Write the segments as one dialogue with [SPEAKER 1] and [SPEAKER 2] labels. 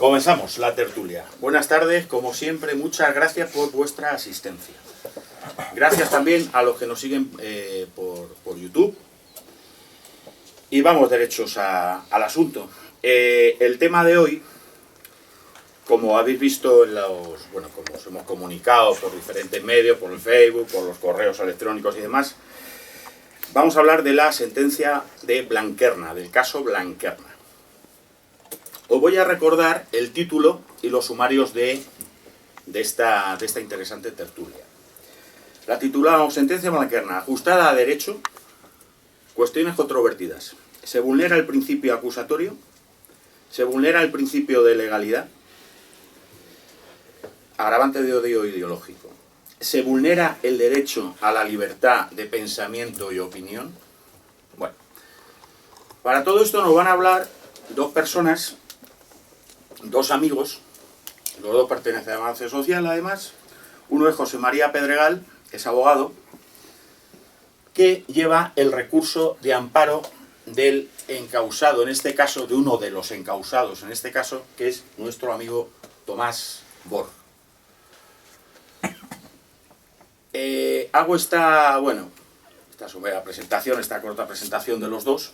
[SPEAKER 1] Comenzamos la tertulia. Buenas tardes, como siempre, muchas gracias por vuestra asistencia. Gracias también a los que nos siguen por YouTube. Y vamos derechos al asunto. El tema de hoy, como habéis visto en como os hemos comunicado por diferentes medios, por el Facebook, por los correos electrónicos y demás, vamos a hablar de la sentencia de Blanquerna, del caso Blanquerna. Os voy a recordar el título y los sumarios de esta interesante tertulia. La titulamos Sentencia Blanquerna, ajustada a derecho, cuestiones controvertidas. Se vulnera el principio acusatorio, se vulnera el principio de legalidad, agravante de odio ideológico. Se vulnera el derecho a la libertad de pensamiento y opinión. Bueno, para todo esto nos van a hablar dos personas, dos amigos, los dos pertenecen a Avance Social además. Uno es José María Pedregal, es abogado, que lleva el recurso de amparo del encausado, en este caso, de uno de los encausados, en este caso, que es nuestro amigo Tomás Bor. Hago esta somera presentación, esta corta presentación de los dos.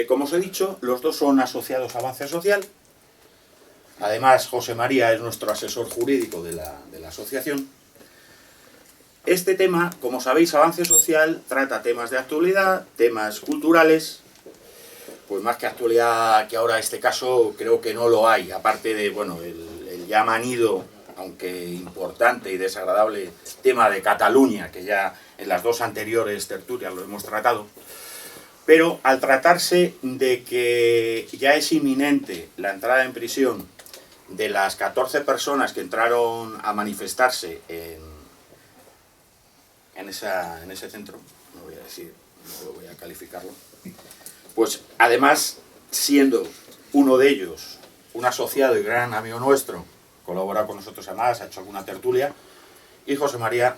[SPEAKER 1] Como os he dicho, los dos son asociados a Avance Social. Además, José María es nuestro asesor jurídico de la asociación. Este tema, como sabéis, Avance Social trata temas de actualidad, temas culturales. Pues más que actualidad, que ahora este caso creo que no lo hay, aparte de, el ya manido, aunque importante y desagradable, tema de Cataluña, que ya en las dos anteriores tertulias lo hemos tratado. Pero al tratarse de que ya es inminente la entrada en prisión de las 14 personas que entraron a manifestarse en ese centro, no voy a decir, no voy a calificarlo, pues además, siendo uno de ellos un asociado y gran amigo nuestro, colabora con nosotros además, ha hecho alguna tertulia, y José María,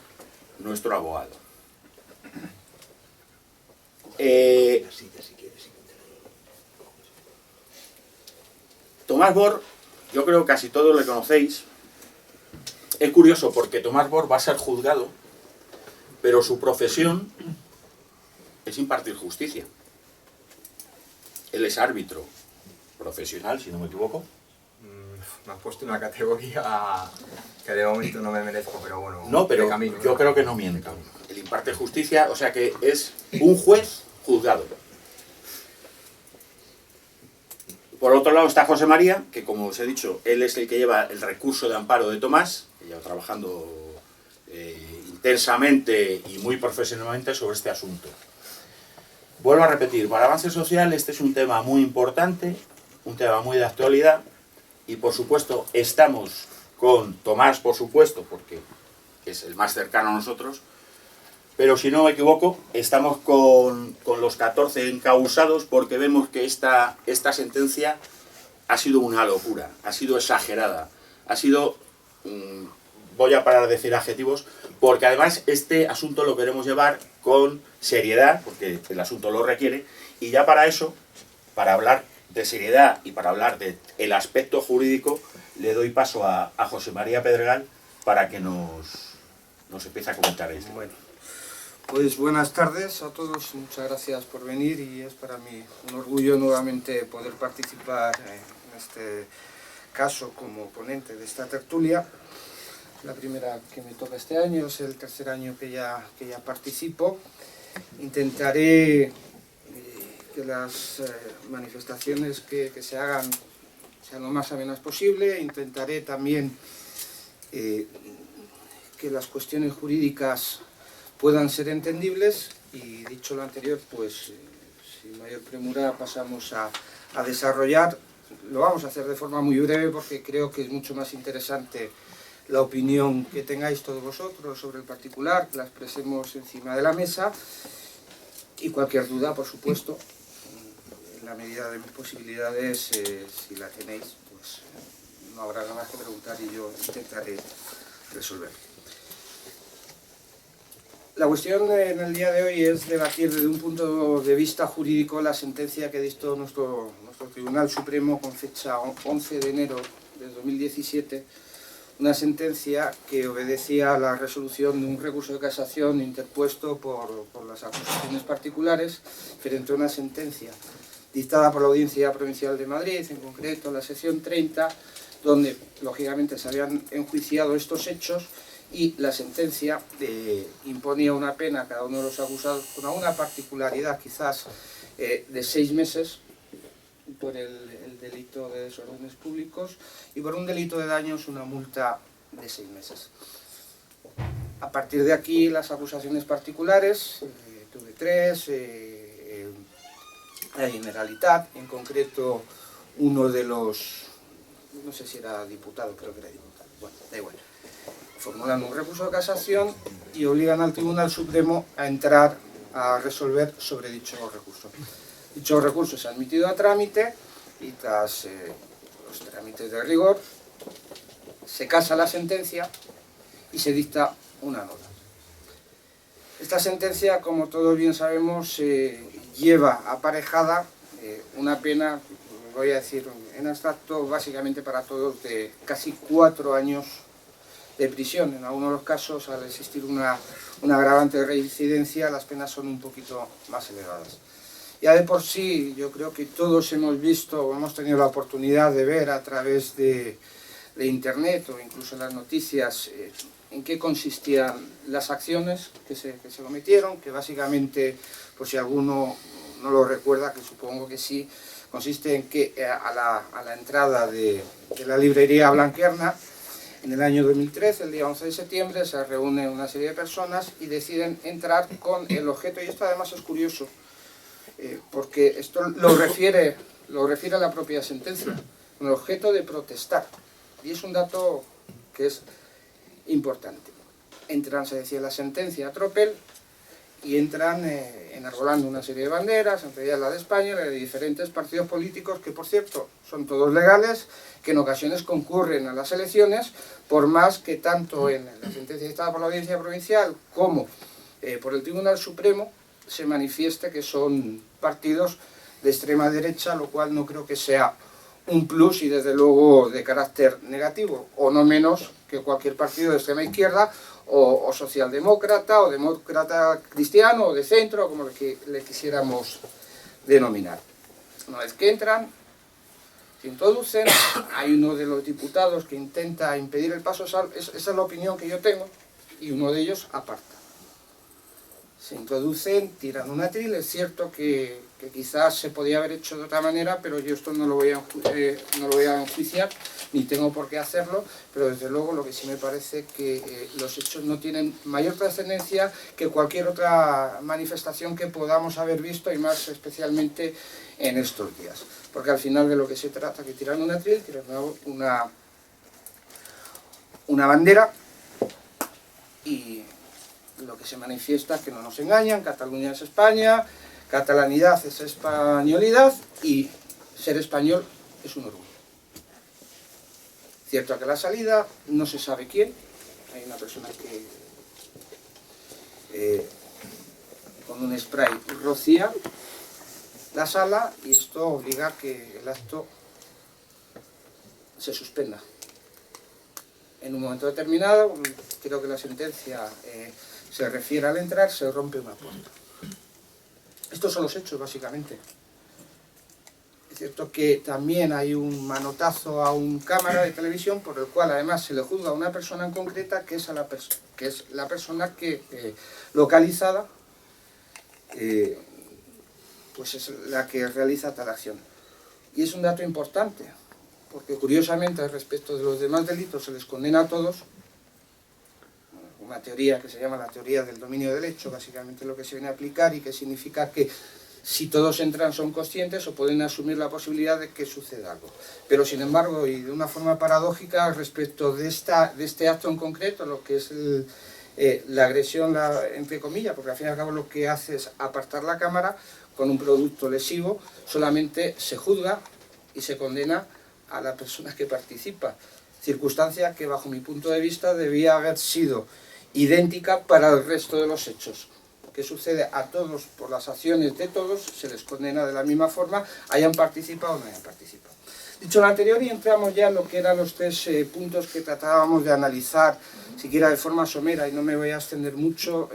[SPEAKER 1] nuestro abogado. Tomás Bor, yo creo que casi todos le conocéis. Es curioso porque Tomás Bor va a ser juzgado, pero su profesión es impartir justicia. Él es árbitro profesional, si no me equivoco.
[SPEAKER 2] Me has puesto una categoría que de momento no me merezco, pero bueno.
[SPEAKER 1] No, pero
[SPEAKER 2] camino,
[SPEAKER 1] yo creo que no miento. Él imparte justicia, o sea que es un juez juzgado. Por otro lado está José María, que como os he dicho, él es el que lleva el recurso de amparo de Tomás, que lleva trabajando intensamente y muy profesionalmente sobre este asunto. Vuelvo a repetir, para Avance Social este es un tema muy importante, un tema muy de actualidad, y por supuesto estamos con Tomás, por supuesto, porque es el más cercano a nosotros, pero si no me equivoco, estamos con los 14 encausados porque vemos que esta sentencia ha sido una locura, ha sido exagerada, ha sido, voy a parar de decir adjetivos, porque además este asunto lo queremos llevar con seriedad, porque el asunto lo requiere, y ya para eso, para hablar de seriedad y para hablar del aspecto jurídico, le doy paso a José María Pedregal para que nos empiece a comentar esto.
[SPEAKER 3] Bueno, pues buenas tardes a todos, muchas gracias por venir y es para mí un orgullo nuevamente poder participar en este caso como ponente de esta tertulia. La primera que me toca este año, es el tercer año que ya participo. Intentaré que las manifestaciones que se hagan sean lo más amenas posible. Intentaré también que las cuestiones jurídicas puedan ser entendibles y dicho lo anterior, pues sin mayor premura pasamos a desarrollar. Lo vamos a hacer de forma muy breve porque creo que es mucho más interesante la opinión que tengáis todos vosotros sobre el particular, que la expresemos encima de la mesa y cualquier duda, por supuesto, en la medida de mis posibilidades, si la tenéis, pues no habrá nada más que preguntar y yo intentaré resolver. La cuestión en el día de hoy es debatir desde un punto de vista jurídico la sentencia que dictó nuestro Tribunal Supremo con fecha 11 de enero de 2017, una sentencia que obedecía a la resolución de un recurso de casación interpuesto por las acusaciones particulares frente a una sentencia dictada por la Audiencia Provincial de Madrid, en concreto la sección 30, donde lógicamente se habían enjuiciado estos hechos y la sentencia imponía una pena a cada uno de los acusados con una particularidad quizás de 6 meses por el delito de desórdenes públicos y por un delito de daños una multa de 6 meses. A partir de aquí las acusaciones particulares, tuve 3, la Generalitat, en concreto uno de los, no sé si era diputado, creo que era diputado, bueno, da igual, formulan un recurso de casación y obligan al Tribunal Supremo a entrar a resolver sobre dicho recurso. Dicho recurso se ha admitido a trámite y tras los trámites de rigor se casa la sentencia y se dicta una nota. Esta sentencia, como todos bien sabemos, lleva aparejada una pena, voy a decir en abstracto, básicamente para todos, de casi 4 años de prisión. En algunos de los casos, al existir una agravante de reincidencia, las penas son un poquito más elevadas. Ya de por sí, yo creo que todos hemos visto o hemos tenido la oportunidad de ver a través de internet o incluso en las noticias en qué consistían las acciones que se cometieron, que básicamente, por si alguno no lo recuerda, que supongo que sí, consiste en que a la entrada de la librería Blanquerna, en el año 2013, el día 11 de septiembre, se reúnen una serie de personas y deciden entrar con el objeto, y esto además es curioso, porque esto lo refiere a la propia sentencia, con el objeto de protestar. Y es un dato que es importante. Entran, se decía en la sentencia, a tropel, y entran enarbolando una serie de banderas, entre ellas la de España, la de diferentes partidos políticos, que por cierto son todos legales, que en ocasiones concurren a las elecciones, por más que tanto en la sentencia dictada por la Audiencia Provincial como por el Tribunal Supremo se manifieste que son partidos de extrema derecha, lo cual no creo que sea un plus y desde luego de carácter negativo, o no menos que cualquier partido de extrema izquierda o socialdemócrata o demócrata cristiano o de centro, como le quisiéramos denominar. Una vez que entran, se introducen, hay uno de los diputados que intenta impedir el paso, esa es la opinión que yo tengo, y uno de ellos aparta. Se introducen, tiran un atril, es cierto que quizás se podía haber hecho de otra manera, pero yo esto no lo voy a enjuiciar, ni tengo por qué hacerlo, pero desde luego lo que sí me parece que los hechos no tienen mayor trascendencia que cualquier otra manifestación que podamos haber visto, y más especialmente en estos días. Porque al final de lo que se trata es que tiran un atril, tiran una bandera, y lo que se manifiesta es que no nos engañan, Cataluña es España, catalanidad es españolidad y ser español es un orgullo. Cierto que a la salida no se sabe quién, hay una persona que con un spray rocía la sala y esto obliga a que el acto se suspenda. En un momento determinado, creo que la sentencia se refiere al entrar, se rompe una puerta. Estos son los hechos, básicamente. Es cierto que también hay un manotazo a un cámara de televisión por el cual además se le juzga a una persona en concreta que es la persona que localizada pues es la que realiza tal acción. Y es un dato importante, porque curiosamente respecto de los demás delitos se les condena a todos, una teoría que se llama la teoría del dominio del hecho, básicamente lo que se viene a aplicar y que significa que si todos entran son conscientes o pueden asumir la posibilidad de que suceda algo. Pero sin embargo, y de una forma paradójica, respecto de este acto en concreto, lo que es la agresión, entre comillas, porque al fin y al cabo lo que hace es apartar la cámara con un producto lesivo, solamente se juzga y se condena a la persona que participa, circunstancia que bajo mi punto de vista debía haber sido idéntica para el resto de los hechos. Que sucede a todos, por las acciones de todos, se les condena de la misma forma, hayan participado o no hayan participado. Dicho lo anterior, y entramos ya en lo que eran los tres puntos que tratábamos de analizar, siquiera de forma somera, y no me voy a extender mucho.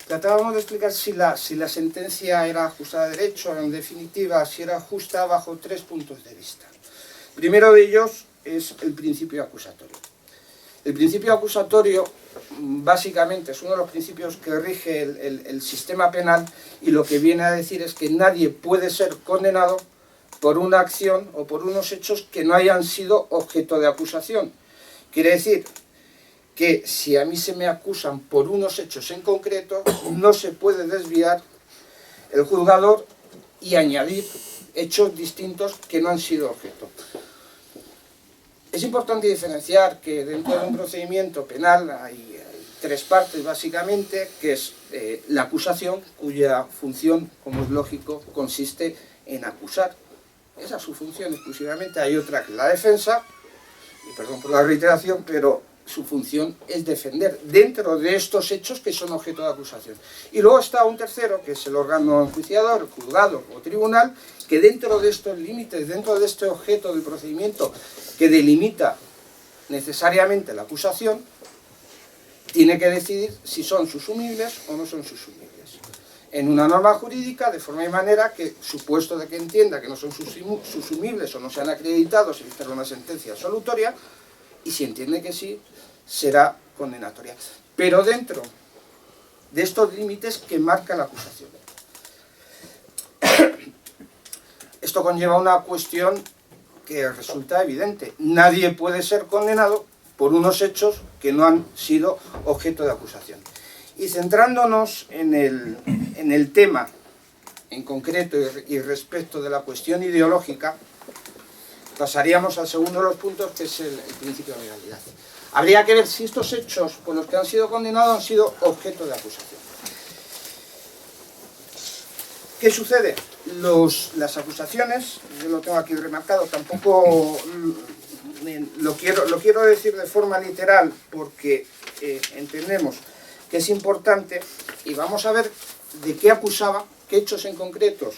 [SPEAKER 3] Tratábamos de explicar si la sentencia era justa de derecho, en definitiva, si era justa bajo tres puntos de vista. El primero de ellos es el principio acusatorio. El principio acusatorio, básicamente, es uno de los principios que rige el sistema penal, y lo que viene a decir es que nadie puede ser condenado por una acción o por unos hechos que no hayan sido objeto de acusación. Quiere decir que si a mí se me acusan por unos hechos en concreto, no se puede desviar el juzgador y añadir hechos distintos que no han sido objeto. Es importante diferenciar que dentro de un procedimiento penal hay tres partes básicamente, que es la acusación, cuya función, como es lógico, consiste en acusar. Esa es su función exclusivamente. Hay otra que es la defensa, y perdón por la reiteración, pero su función es defender dentro de estos hechos que son objeto de acusación. Y luego está un tercero, que es el órgano enjuiciador, juzgado o tribunal, que dentro de estos límites, dentro de este objeto del procedimiento que delimita necesariamente la acusación, tiene que decidir si son susumibles o no son susumibles. En una norma jurídica, de forma y manera que, supuesto de que entienda que no son susumibles o no se han acreditado, se dicta una sentencia absolutoria, y si entiende que sí, será condenatoria. Pero dentro de estos límites que marca la acusación. Esto conlleva una cuestión que resulta evidente. Nadie puede ser condenado por unos hechos que no han sido objeto de acusación. Y centrándonos en el tema en concreto y respecto de la cuestión ideológica, pasaríamos al segundo de los puntos, que es el principio de legalidad. Habría que ver si estos hechos por los que han sido condenados han sido objeto de acusación. ¿Qué sucede? Las acusaciones, yo lo tengo aquí remarcado, tampoco lo quiero decir de forma literal porque entendemos que es importante, y vamos a ver de qué acusaba, qué hechos en concretos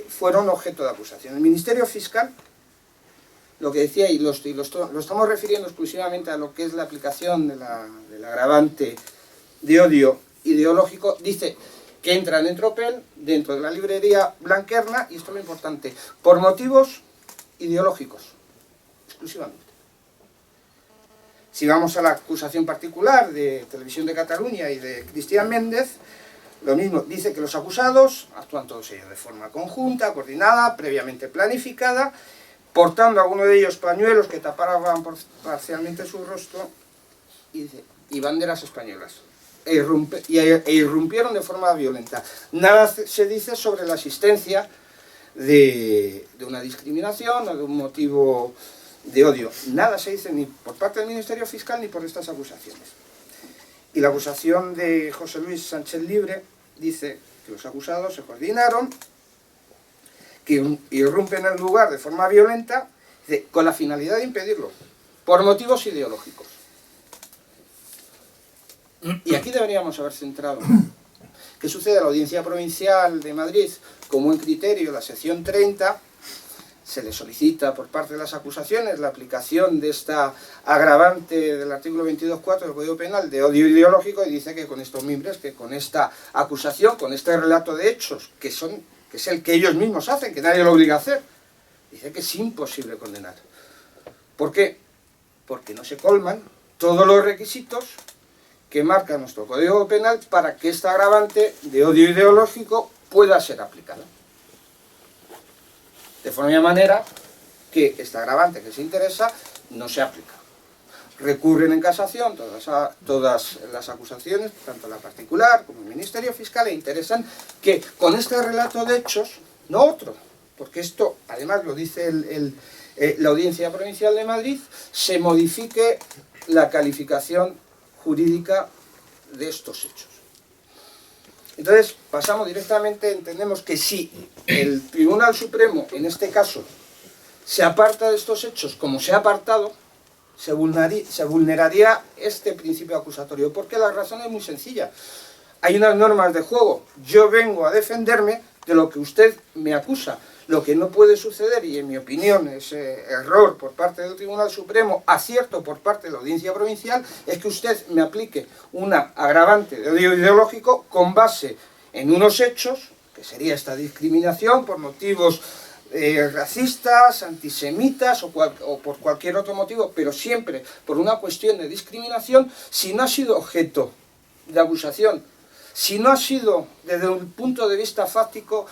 [SPEAKER 3] fueron objeto de acusación. El Ministerio Fiscal, lo que decía, y lo estamos refiriendo exclusivamente a lo que es la aplicación del agravante de odio ideológico, dice que entran en tropel dentro de la librería Blanquerna, y esto es lo importante, por motivos ideológicos, exclusivamente. Si vamos a la acusación particular de Televisión de Cataluña y de Cristian Méndez, lo mismo, dice que los acusados actúan todos ellos de forma conjunta, coordinada, previamente planificada, portando alguno de ellos pañuelos que tapaban parcialmente su rostro, y banderas españolas, e irrumpieron de forma violenta. Nada se dice sobre la existencia de una discriminación o de un motivo de odio. Nada se dice ni por parte del Ministerio Fiscal ni por estas acusaciones. Y la acusación de José Luis Sánchez Libre dice que los acusados se coordinaron, que irrumpen en el lugar de forma violenta, con la finalidad de impedirlo, por motivos ideológicos. Y aquí deberíamos haber centrado. ¿Qué sucede? La Audiencia Provincial de Madrid, como en criterio, la sección 30, se le solicita por parte de las acusaciones la aplicación de esta agravante del artículo 22.4 del Código Penal de odio ideológico, y dice que con estos mimbres, que con esta acusación, con este relato de hechos, que es el que ellos mismos hacen, que nadie lo obliga a hacer, dice que es imposible condenar. ¿Por qué? Porque no se colman todos los requisitos que marca nuestro Código Penal para que esta agravante de odio ideológico pueda ser aplicada. De forma y manera que esta agravante que se interesa no se aplica. Recurren en casación todas las acusaciones, tanto la particular como el Ministerio Fiscal, e interesan que con este relato de hechos, no otro, porque esto además lo dice la Audiencia Provincial de Madrid, se modifique la calificación jurídica de estos hechos. Entonces pasamos directamente, entendemos que si el Tribunal Supremo, en este caso, se aparta de estos hechos como se ha apartado, se vulneraría este principio acusatorio, porque la razón es muy sencilla. Hay unas normas de juego. Yo vengo a defenderme de lo que usted me acusa. Lo que no puede suceder, y en mi opinión es error por parte del Tribunal Supremo, acierto por parte de la Audiencia Provincial, es que usted me aplique una agravante de odio ideológico con base en unos hechos, que sería esta discriminación por motivos racistas, antisemitas o por cualquier otro motivo, pero siempre por una cuestión de discriminación, si no ha sido objeto de acusación, si no ha sido desde un punto de vista fáctico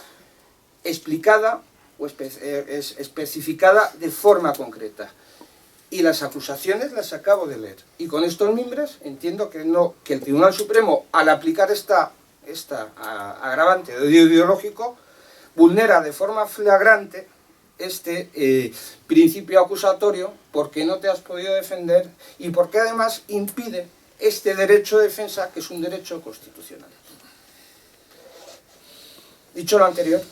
[SPEAKER 3] explicada o especificada de forma concreta. Y las acusaciones las acabo de leer. Y con estos mimbres entiendo que el Tribunal Supremo, al aplicar esta agravante de odio ideológico, vulnera de forma flagrante este principio acusatorio, porque no te has podido defender y porque además impide este derecho de defensa, que es un derecho constitucional. Dicho lo anterior,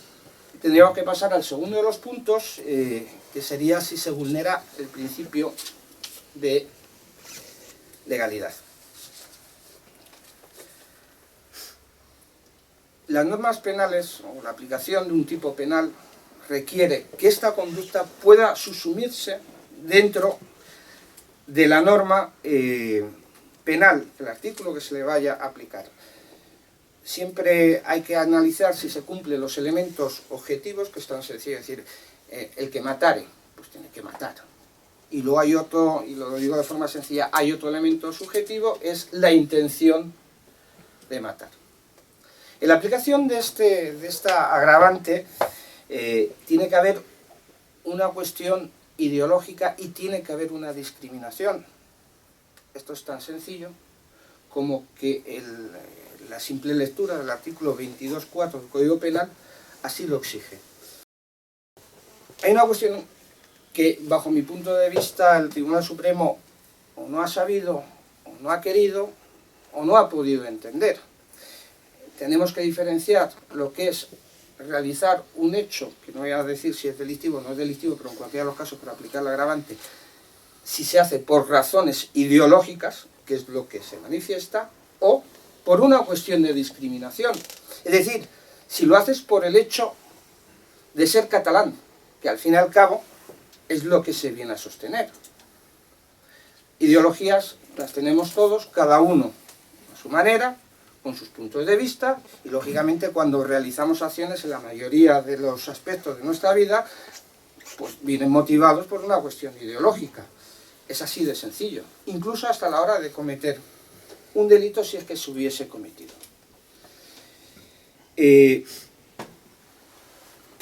[SPEAKER 3] tendríamos que pasar al segundo de los puntos, que sería si se vulnera el principio de legalidad. Las normas penales, o la aplicación de un tipo penal, requiere que esta conducta pueda subsumirse dentro de la norma penal, el artículo que se le vaya a aplicar. Siempre hay que analizar si se cumplen los elementos objetivos, que es tan sencillo, es decir, el que matare, pues tiene que matar. Y luego hay otro, y lo digo de forma sencilla, hay otro elemento subjetivo, es la intención de matar. En la aplicación de esta agravante tiene que haber una cuestión ideológica y tiene que haber una discriminación. Esto es tan sencillo como que la simple lectura del artículo 22.4 del Código Penal así lo exige. Hay una cuestión que, bajo mi punto de vista, el Tribunal Supremo o no ha sabido, o no ha querido, o no ha podido entender. Tenemos que diferenciar lo que es realizar un hecho, que no voy a decir si es delictivo o no es delictivo, pero en cualquiera de los casos para aplicar la agravante, si se hace por razones ideológicas, que es lo que se manifiesta, o por una cuestión de discriminación. Es decir, si lo haces por el hecho de ser catalán, que al fin y al cabo es lo que se viene a sostener. Ideologías las tenemos todos, cada uno a su manera, con sus puntos de vista, y lógicamente cuando realizamos acciones en la mayoría de los aspectos de nuestra vida, pues vienen motivados por una cuestión ideológica. Es así de sencillo, incluso hasta la hora de cometer un delito si es que se hubiese cometido. ¿Qué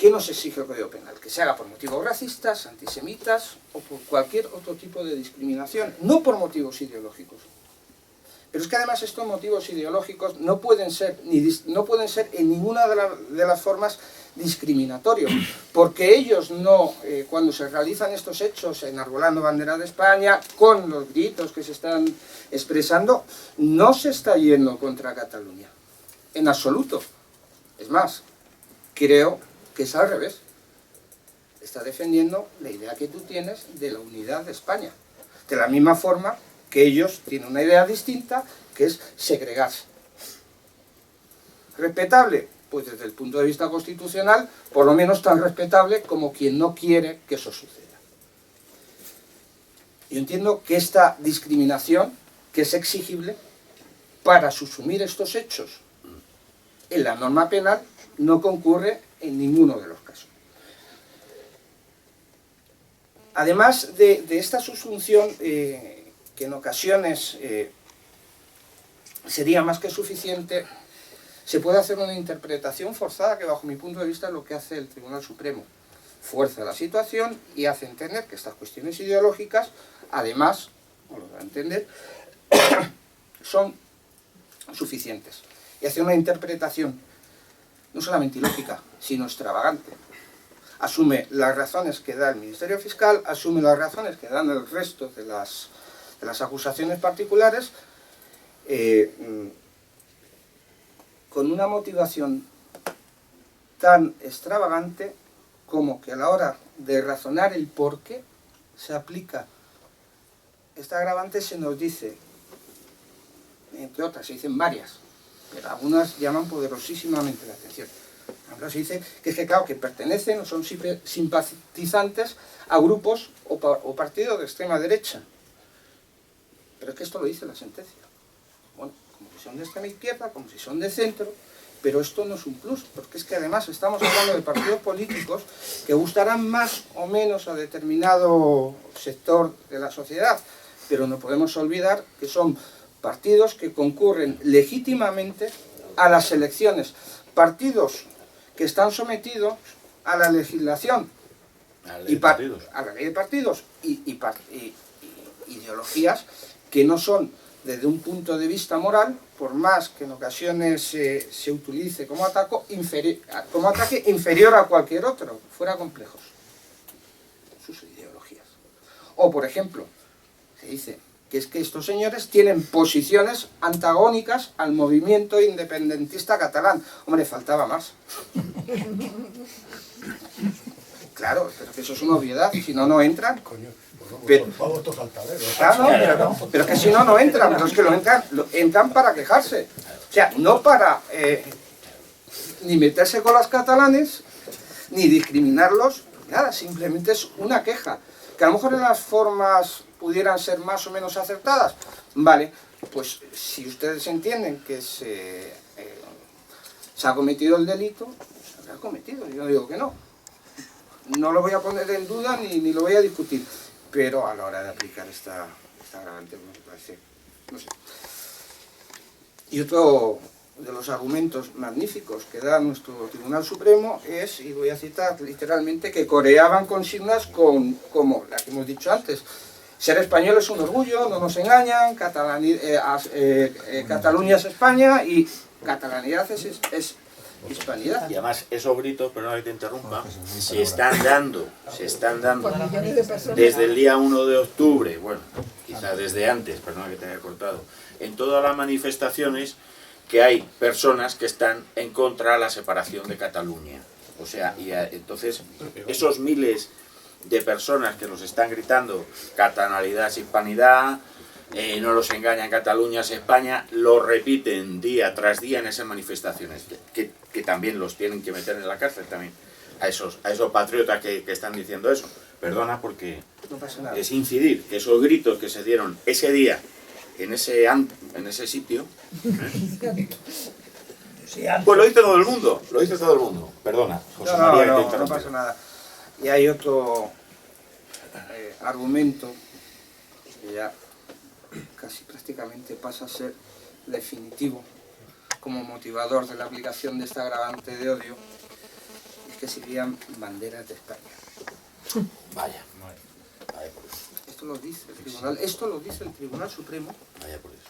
[SPEAKER 3] nos exige el Código Penal? Que se haga por motivos racistas, antisemitas o por cualquier otro tipo de discriminación, no por motivos ideológicos. Pero es que además estos motivos ideológicos no pueden ser en ninguna de las formas discriminatorios, porque ellos no, cuando se realizan estos hechos enarbolando bandera de España, con los gritos que se están expresando, no se está yendo contra Cataluña, en absoluto. Es más, creo que es al revés. Está defendiendo la idea que tú tienes de la unidad de España, de la misma forma que ellos tienen una idea distinta, que es segregarse. ¿Respetable? Pues desde el punto de vista constitucional, por lo menos tan respetable como quien no quiere que eso suceda. Yo entiendo que esta discriminación, que es exigible, para subsumir estos hechos en la norma penal, no concurre en ninguno de los casos. Además de esta subsunción, que en ocasiones sería más que suficiente, se puede hacer una interpretación forzada, que bajo mi punto de vista es lo que hace el Tribunal Supremo. Fuerza la situación y hace entender que estas cuestiones ideológicas, además, no lo da a entender, son suficientes. Y hace una interpretación no solamente ilógica, sino extravagante. Asume las razones que da el Ministerio Fiscal, asume las razones que dan el resto de las acusaciones particulares, con una motivación tan extravagante como que a la hora de razonar el por qué se aplica esta agravante se nos dice, entre otras, se dicen varias, pero algunas llaman poderosísimamente la atención. Ahora se dice que es que, claro, que pertenecen o son simpatizantes a grupos o partidos de extrema derecha. Pero es que esto lo dice la sentencia. Bueno, como si son de extrema izquierda, como si son de centro, pero esto no es un plus, porque es que además estamos hablando de partidos políticos que gustarán más o menos a determinado sector de la sociedad, pero no podemos olvidar que son partidos que concurren legítimamente a las elecciones, partidos que están sometidos a la legislación,
[SPEAKER 1] a la ley de partidos,
[SPEAKER 3] a la ley de partidos y ideologías que no son, desde un punto de vista moral, por más que en ocasiones se utilice como ataque inferior a cualquier otro, fuera complejos, sus ideologías. O, por ejemplo, se dice que es que estos señores tienen posiciones antagónicas al movimiento independentista catalán. Hombre, faltaba más. Claro, pero que eso es una obviedad, si no, no entran. Pero, pero es que si no, no entran, pero es que entran para quejarse. O sea, no para ni meterse con los catalanes, ni discriminarlos, nada, simplemente es una queja. Que a lo mejor en las formas pudieran ser más o menos acertadas, vale, pues si ustedes entienden que se ha cometido el delito, se habrá cometido, yo no digo que no. No lo voy a poner en duda ni lo voy a discutir, pero a la hora de aplicar esta agravante me parece, no sé. Y otro de los argumentos magníficos que da nuestro Tribunal Supremo es, y voy a citar literalmente, que coreaban consignas como la que hemos dicho antes: ser español es un orgullo, no nos engañan, Cataluña es España y catalanidad es hispanidad.
[SPEAKER 1] Y además esos gritos, perdona que te interrumpa, se están dando desde el día 1 de octubre, bueno, quizá desde antes, perdona que te haya cortado, en todas las manifestaciones que hay personas que están en contra de la separación de Cataluña. O sea, y entonces esos miles de personas que nos están gritando catalanidad es hispanidad, no los engañan, Cataluña es España, lo repiten día tras día en esas manifestaciones, que también los tienen que meter en la cárcel también, a esos patriotas que están diciendo eso. Perdona, porque
[SPEAKER 3] No pasa nada.
[SPEAKER 1] es incidir que esos gritos que se dieron ese día en ese sitio, pues lo dice todo el mundo, perdona, José María, que te
[SPEAKER 3] no
[SPEAKER 1] interrumpí.
[SPEAKER 3] pasa nada. Y hay otro argumento que ya casi prácticamente pasa a ser definitivo como motivador de la aplicación de esta agravante de odio, es que serían banderas de España.
[SPEAKER 1] Vaya por eso.
[SPEAKER 3] Esto lo dice el Tribunal Supremo,
[SPEAKER 1] Vaya por eso.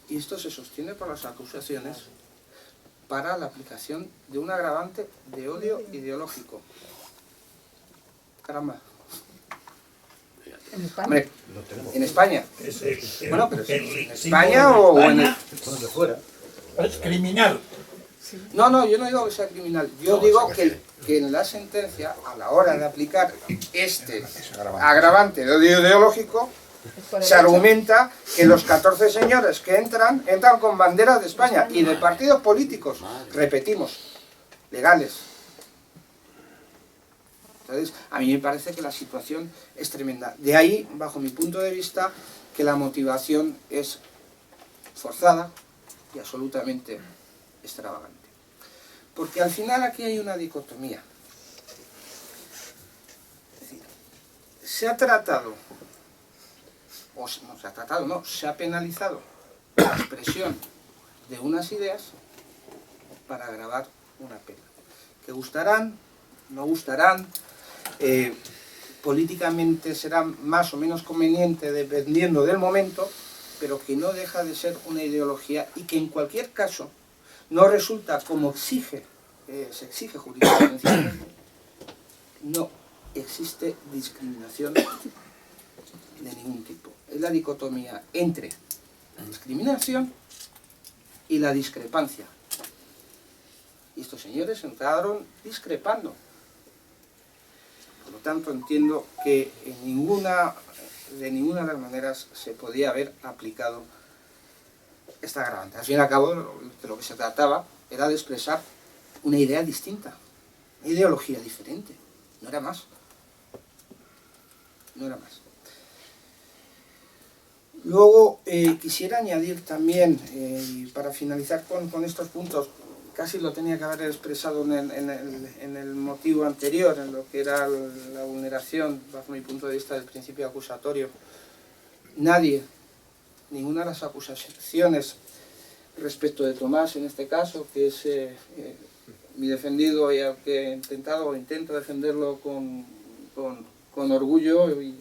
[SPEAKER 3] y esto se sostiene por las acusaciones para la aplicación de un agravante de odio ideológico. Caramba.
[SPEAKER 4] En España.
[SPEAKER 3] Hombre, en España. Bueno, pero
[SPEAKER 5] en
[SPEAKER 3] España o en el...
[SPEAKER 5] donde fuera. Es criminal.
[SPEAKER 3] No, yo no digo que sea criminal. Yo digo que en la sentencia, a la hora de aplicar este agravante de odio ideológico, se argumenta que los 14 señores que entran con banderas de España y de partidos políticos, repetimos, legales. Entonces, a mí me parece que la situación es tremenda. De ahí, bajo mi punto de vista, que la motivación es forzada y absolutamente extravagante. Porque al final aquí hay una dicotomía. Es decir, se ha tratado, o no se ha tratado, no, se ha penalizado la expresión de unas ideas para agravar una pena. Que gustarán, no gustarán, políticamente será más o menos conveniente dependiendo del momento, pero que no deja de ser una ideología y que en cualquier caso no resulta, como se exige jurídicamente, no existe discriminación de ningún tipo. Es la dicotomía entre la discriminación y la discrepancia. Y estos señores entraron discrepando. Por lo tanto, entiendo que en ninguna de ninguna de las maneras se podía haber aplicado esta agravante. Al fin y al cabo, de lo que se trataba era de expresar una idea distinta, una ideología diferente, no era más. No era más. Luego quisiera añadir también, y para finalizar con estos puntos, casi lo tenía que haber expresado en el motivo anterior, en lo que era la vulneración, bajo mi punto de vista, del principio acusatorio. Nadie, ninguna de las acusaciones respecto de Tomás, en este caso, que es mi defendido y al que he intentado o intento defenderlo con orgullo y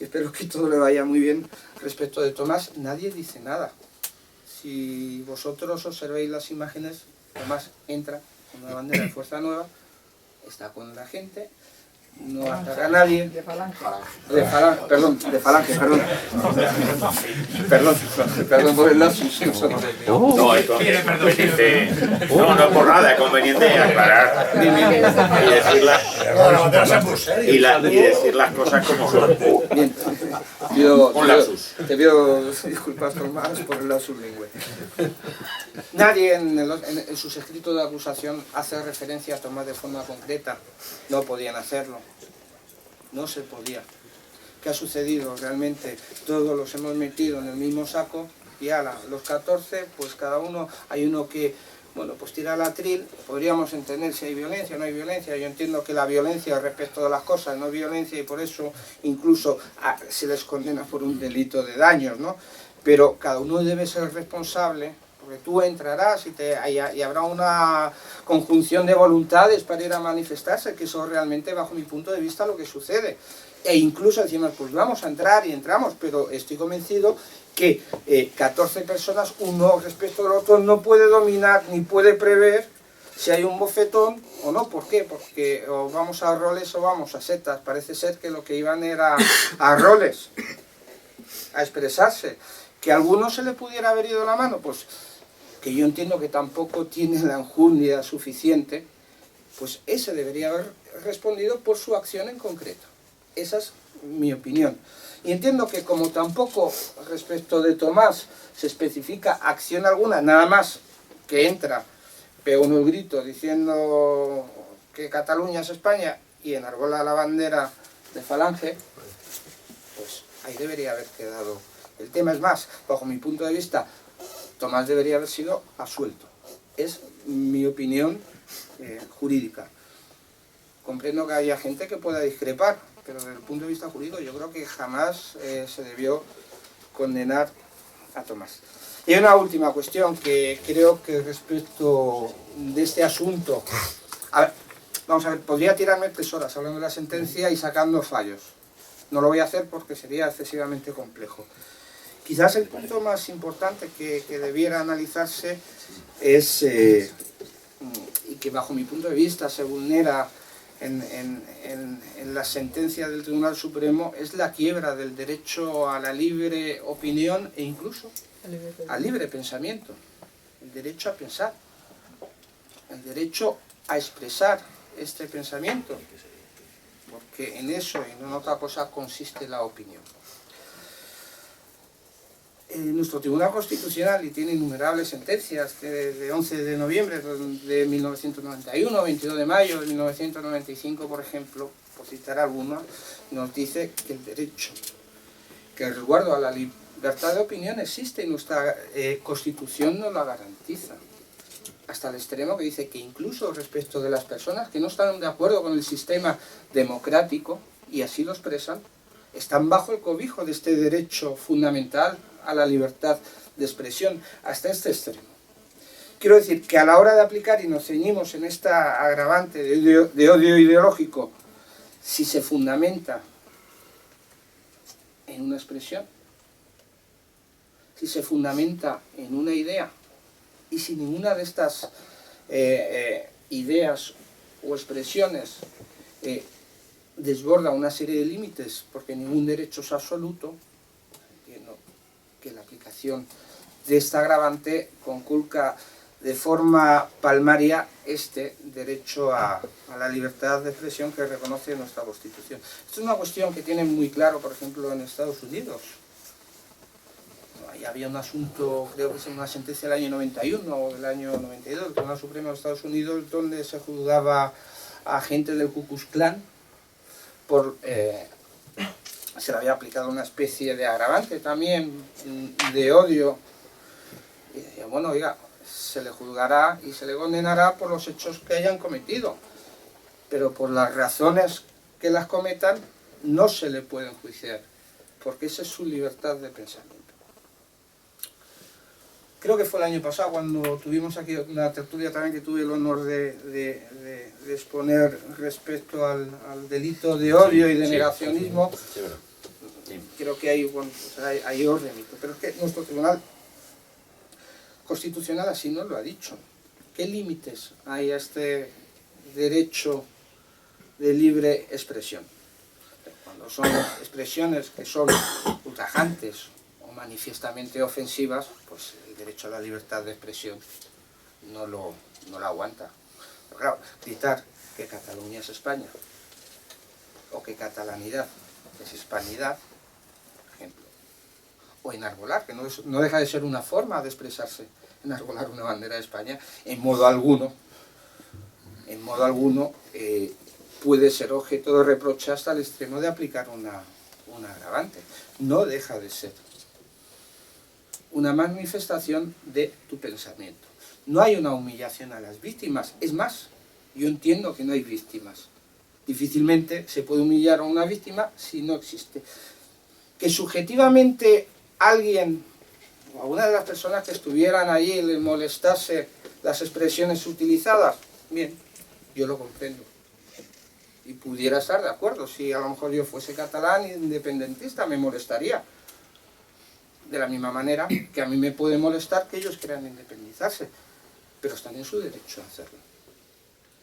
[SPEAKER 3] espero que todo le vaya muy bien. Respecto de Tomás, nadie dice nada. Si vosotros observéis las imágenes, Tomás entra con una bandera de Fuerza Nueva, está con la gente, no ataca a nadie.
[SPEAKER 4] De Falange.
[SPEAKER 3] Perdón. Perdón por el lapsus.
[SPEAKER 1] No, es conveniente. No por nada, es conveniente aclarar y decir las cosas como son.
[SPEAKER 3] Bien. Te pido disculpas Tomás por el lapsus lingüe. Nadie en sus escritos de acusación hace referencia a Tomás de forma concreta. No podían hacerlo. No se podía. ¿Qué ha sucedido? Realmente todos los hemos metido en el mismo saco y los 14, pues cada uno, hay uno que, bueno, pues tira el atril. Podríamos entender si hay violencia o no hay violencia. Yo entiendo que la violencia respecto de las cosas no es violencia y por eso incluso se les condena por un delito de daños, ¿no? Pero cada uno debe ser responsable, porque tú entrarás y habrá una conjunción de voluntades para ir a manifestarse, que eso realmente, bajo mi punto de vista, lo que sucede. E incluso decimos, pues vamos a entrar y entramos, pero estoy convencido que 14 personas, uno respecto del otro, no puede dominar ni puede prever si hay un bofetón o no. ¿Por qué? Porque o vamos a roles o vamos a setas. Parece ser que lo que iban era a roles, a expresarse. Que a alguno se le pudiera haber ido la mano, pues que yo entiendo que tampoco tiene la enjundia suficiente, pues ese debería haber respondido por su acción en concreto. Esa es mi opinión. Y entiendo que como tampoco respecto de Tomás se especifica acción alguna, nada más que entra, pega unos gritos diciendo que Cataluña es España y enarbola la bandera de Falange, pues ahí debería haber quedado el tema. Es más, bajo mi punto de vista, Tomás debería haber sido absuelto. Es mi opinión jurídica. Comprendo que haya gente que pueda discrepar, pero desde el punto de vista jurídico yo creo que jamás se debió condenar a Tomás. Y hay una última cuestión que creo que respecto de este asunto... A ver, vamos a ver, podría tirarme 3 horas hablando de la sentencia y sacando fallos. No lo voy a hacer porque sería excesivamente complejo. Quizás el punto más importante que debiera analizarse es, y que bajo mi punto de vista se vulnera en la sentencia del Tribunal Supremo, es la quiebra del derecho a la libre opinión e incluso al libre pensamiento. El derecho a pensar, el derecho a expresar este pensamiento, porque en eso y no en otra cosa consiste la opinión. Nuestro Tribunal Constitucional, y tiene innumerables sentencias, de 11 de noviembre de 1991, 22 de mayo de 1995, por ejemplo, por citar alguna, nos dice que el derecho, que el resguardo a la libertad de opinión existe y nuestra Constitución nos la garantiza. Hasta el extremo que dice que incluso respecto de las personas que no están de acuerdo con el sistema democrático, y así lo expresan, están bajo el cobijo de este derecho fundamental a la libertad de expresión, hasta este extremo. Quiero decir que a la hora de aplicar, y nos ceñimos en esta agravante de odio ideológico, si se fundamenta en una expresión, si se fundamenta en una idea, y si ninguna de estas ideas o expresiones desborda una serie de límites, porque ningún derecho es absoluto, entiendo que la aplicación de esta agravante conculca de forma palmaria este derecho a la libertad de expresión que reconoce nuestra Constitución. Esto es una cuestión que tienen muy claro, por ejemplo, en Estados Unidos. Ahí había un asunto, creo que es una sentencia del año 91 o del año 92, del Tribunal Supremo de Estados Unidos, donde se juzgaba a agentes del Ku Klux Klan por... se le había aplicado una especie de agravante también, de odio. Y decía, bueno, oiga, se le juzgará y se le condenará por los hechos que hayan cometido, pero por las razones que las cometan no se le puede enjuiciar, porque esa es su libertad de pensamiento. Creo que fue el año pasado cuando tuvimos aquí una tertulia también que tuve el honor de exponer respecto al delito de odio y de negacionismo. Creo que hay, bueno, pues hay orden, pero es que nuestro Tribunal Constitucional así nos lo ha dicho. ¿Qué límites hay a este derecho de libre expresión? Cuando son expresiones que son ultrajantes o manifiestamente ofensivas, pues el derecho a la libertad de expresión no lo aguanta. Pero claro, gritar que Cataluña es España o que catalanidad es hispanidad, por ejemplo, o enarbolar, que no deja de ser una forma de expresarse, enarbolar una bandera de España, en modo alguno puede ser objeto de reproche hasta el extremo de aplicar un agravante. No deja de ser una manifestación de tu pensamiento. No hay una humillación a las víctimas. Es más, yo entiendo que no hay víctimas. Difícilmente se puede humillar a una víctima si no existe. Que subjetivamente alguien, o alguna de las personas que estuvieran allí, les molestase las expresiones utilizadas, bien, yo lo comprendo. Y pudiera estar de acuerdo. Si a lo mejor yo fuese catalán e independentista, me molestaría. De la misma manera que a mí me puede molestar que ellos quieran independizarse, pero están en su derecho a hacerlo.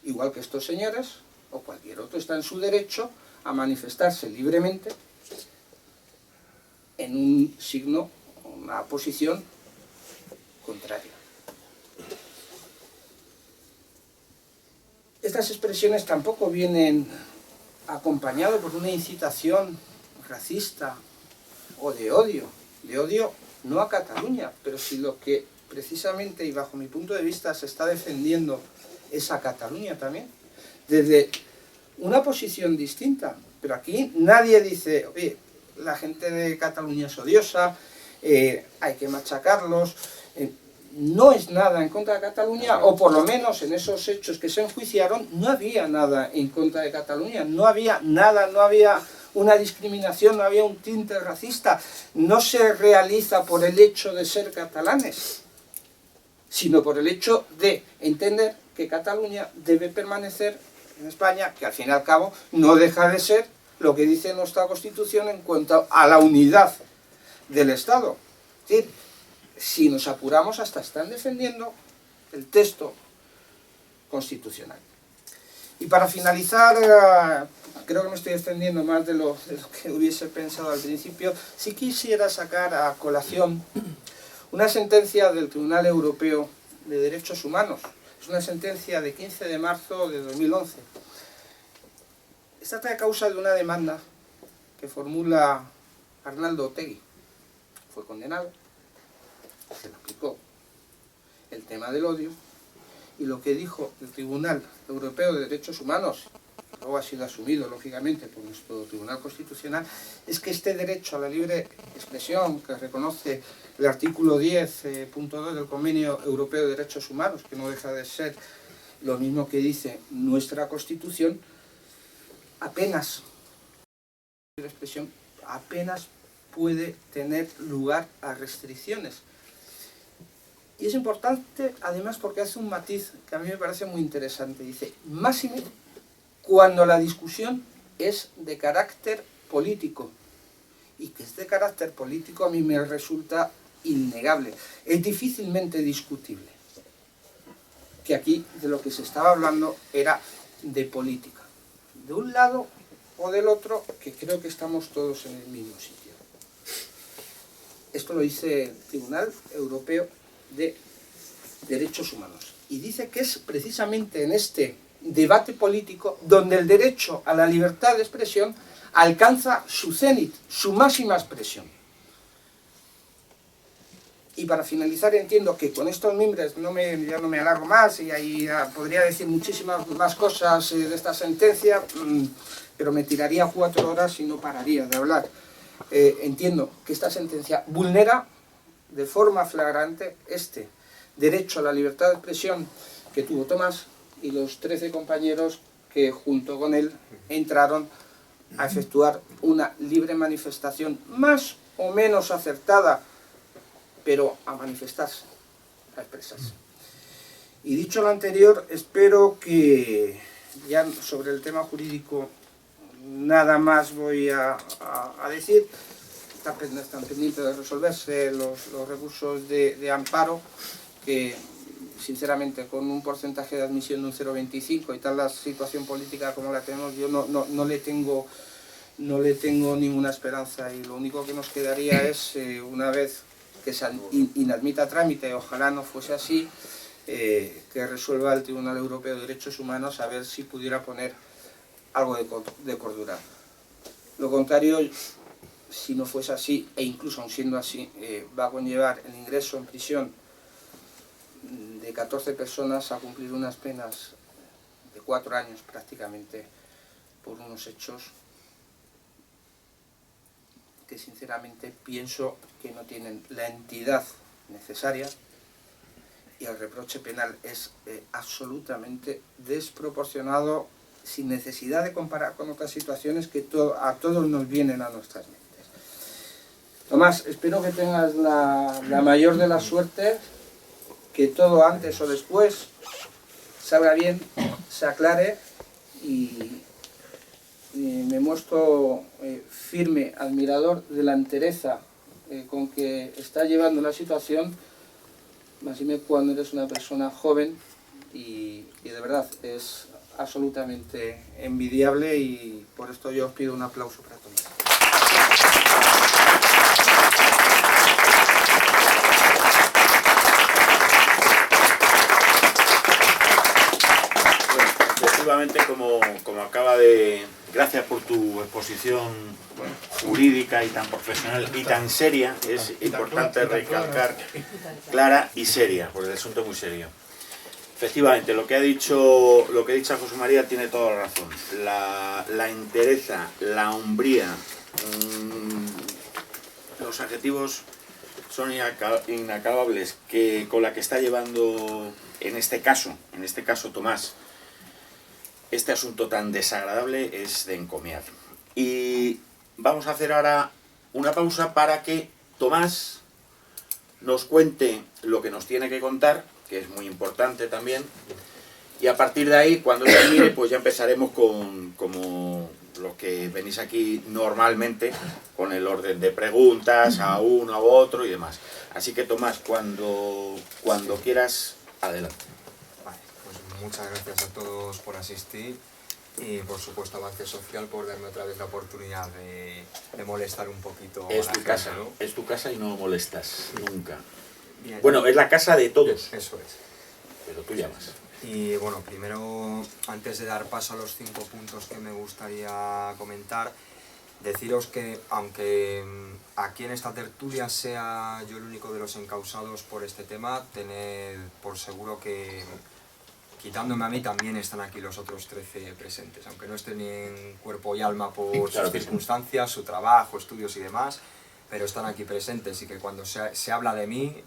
[SPEAKER 3] Igual que estos señores, o cualquier otro, está en su derecho a manifestarse libremente en un signo, una posición contraria. Estas expresiones tampoco vienen acompañadas por una incitación racista o de odio no a Cataluña, pero si lo que precisamente y bajo mi punto de vista se está defendiendo es a Cataluña también, desde una posición distinta. Pero aquí nadie dice, oye, la gente de Cataluña es odiosa, hay que machacarlos. No es nada en contra de Cataluña, o por lo menos en esos hechos que se enjuiciaron no había nada en contra de Cataluña, no había nada, no había una discriminación, no había un tinte racista. No se realiza por el hecho de ser catalanes, sino por el hecho de entender que Cataluña debe permanecer en España, que al fin y al cabo no deja de ser lo que dice nuestra Constitución en cuanto a la unidad del Estado. Es decir, si nos apuramos, hasta están defendiendo el texto constitucional. Y para finalizar, creo que me estoy extendiendo más de lo que hubiese pensado al principio, sí quisiera sacar a colación una sentencia del Tribunal Europeo de Derechos Humanos. Es una sentencia de 15 de marzo de 2011. Esta trata a causa de una demanda que formula Arnaldo Otegi. Fue condenado, se le aplicó el tema del odio, y lo que dijo el Tribunal Europeo de Derechos Humanos, que luego ha sido asumido lógicamente por nuestro Tribunal Constitucional, es que este derecho a la libre expresión que reconoce el artículo 10.2 del Convenio Europeo de Derechos Humanos, que no deja de ser lo mismo que dice nuestra Constitución, apenas puede tener lugar a restricciones. Y es importante, además, porque hace un matiz que a mí me parece muy interesante. Dice, máxime cuando la discusión es de carácter político. Y que es de carácter político a mí me resulta innegable. Es difícilmente discutible. Que aquí de lo que se estaba hablando era de política. De un lado o del otro, que creo que estamos todos en el mismo sitio. Esto lo dice el Tribunal Europeo de derechos humanos. Y dice que es precisamente en este debate político donde el derecho a la libertad de expresión alcanza su cénit, su máxima expresión. Y para finalizar, entiendo que con estos mimbres ya no me alargo más, y ahí podría decir muchísimas más cosas de esta sentencia, pero me tiraría 4 horas y no pararía de hablar. Entiendo que esta sentencia vulnera de forma flagrante este derecho a la libertad de expresión que tuvo Tomás y los 13 compañeros que junto con él entraron a efectuar una libre manifestación más o menos acertada, pero a manifestarse, a expresarse. Y dicho lo anterior, espero que ya sobre el tema jurídico nada más voy a decir. Están pendientes de resolverse los recursos de amparo, que sinceramente con un porcentaje de admisión de un 0,25 y tal la situación política como la tenemos, yo no le tengo ninguna esperanza, y lo único que nos quedaría es, una vez que se inadmita a trámite, ojalá no fuese así, que resuelva el Tribunal Europeo de Derechos Humanos, a ver si pudiera poner algo de cordura. Lo contrario, si no fuese así, e incluso aun siendo así, va a conllevar el ingreso en prisión de 14 personas a cumplir unas penas de 4 años prácticamente por unos hechos que sinceramente pienso que no tienen la entidad necesaria, y el reproche penal es absolutamente desproporcionado, sin necesidad de comparar con otras situaciones que a todos nos vienen a nuestras mentes. Tomás, espero que tengas la mayor de las suertes, que todo antes o después salga bien, se aclare, y me muestro firme admirador de la entereza con que está llevando la situación, más y menos cuando eres una persona joven, y de verdad es absolutamente envidiable, y por esto yo os pido un aplauso para Tomás.
[SPEAKER 1] Efectivamente, como acaba de... Gracias por tu exposición jurídica y tan profesional y tan seria. Es importante recalcar, clara y seria, porque el asunto es muy serio. Efectivamente, lo que ha dicho José María tiene toda la razón. La entereza, la hombría, los adjetivos son inacabables con la que está llevando en este caso Tomás, este asunto tan desagradable, es de encomiar. Y vamos a hacer ahora una pausa para que Tomás nos cuente lo que nos tiene que contar, que es muy importante también, y a partir de ahí, cuando termine, pues ya empezaremos como los que venís aquí normalmente, con el orden de preguntas a uno, a otro y demás. Así que Tomás, cuando quieras, adelante.
[SPEAKER 2] Vale, pues muchas gracias a todos por asistir, y por supuesto a Avance Social por darme otra vez la oportunidad de molestar un poquito
[SPEAKER 1] Es
[SPEAKER 2] a la
[SPEAKER 1] tu
[SPEAKER 2] gente,
[SPEAKER 1] casa,
[SPEAKER 2] ¿no?
[SPEAKER 1] es tu casa y no molestas nunca.
[SPEAKER 2] Bien.
[SPEAKER 1] Bueno, es la casa de todos,
[SPEAKER 2] Eso es.
[SPEAKER 1] pero tú llamas.
[SPEAKER 2] Y bueno, primero, antes de dar paso a los 5 puntos que me gustaría comentar, deciros que aunque aquí en esta tertulia sea yo el único de los encausados por este tema, tened por seguro que, quitándome a mí, también están aquí los otros 13 presentes, aunque no estén en cuerpo y alma por
[SPEAKER 1] Claro
[SPEAKER 2] sus
[SPEAKER 1] que sí.
[SPEAKER 2] circunstancias, su trabajo, estudios y demás, pero están aquí presentes, y que cuando se habla de mí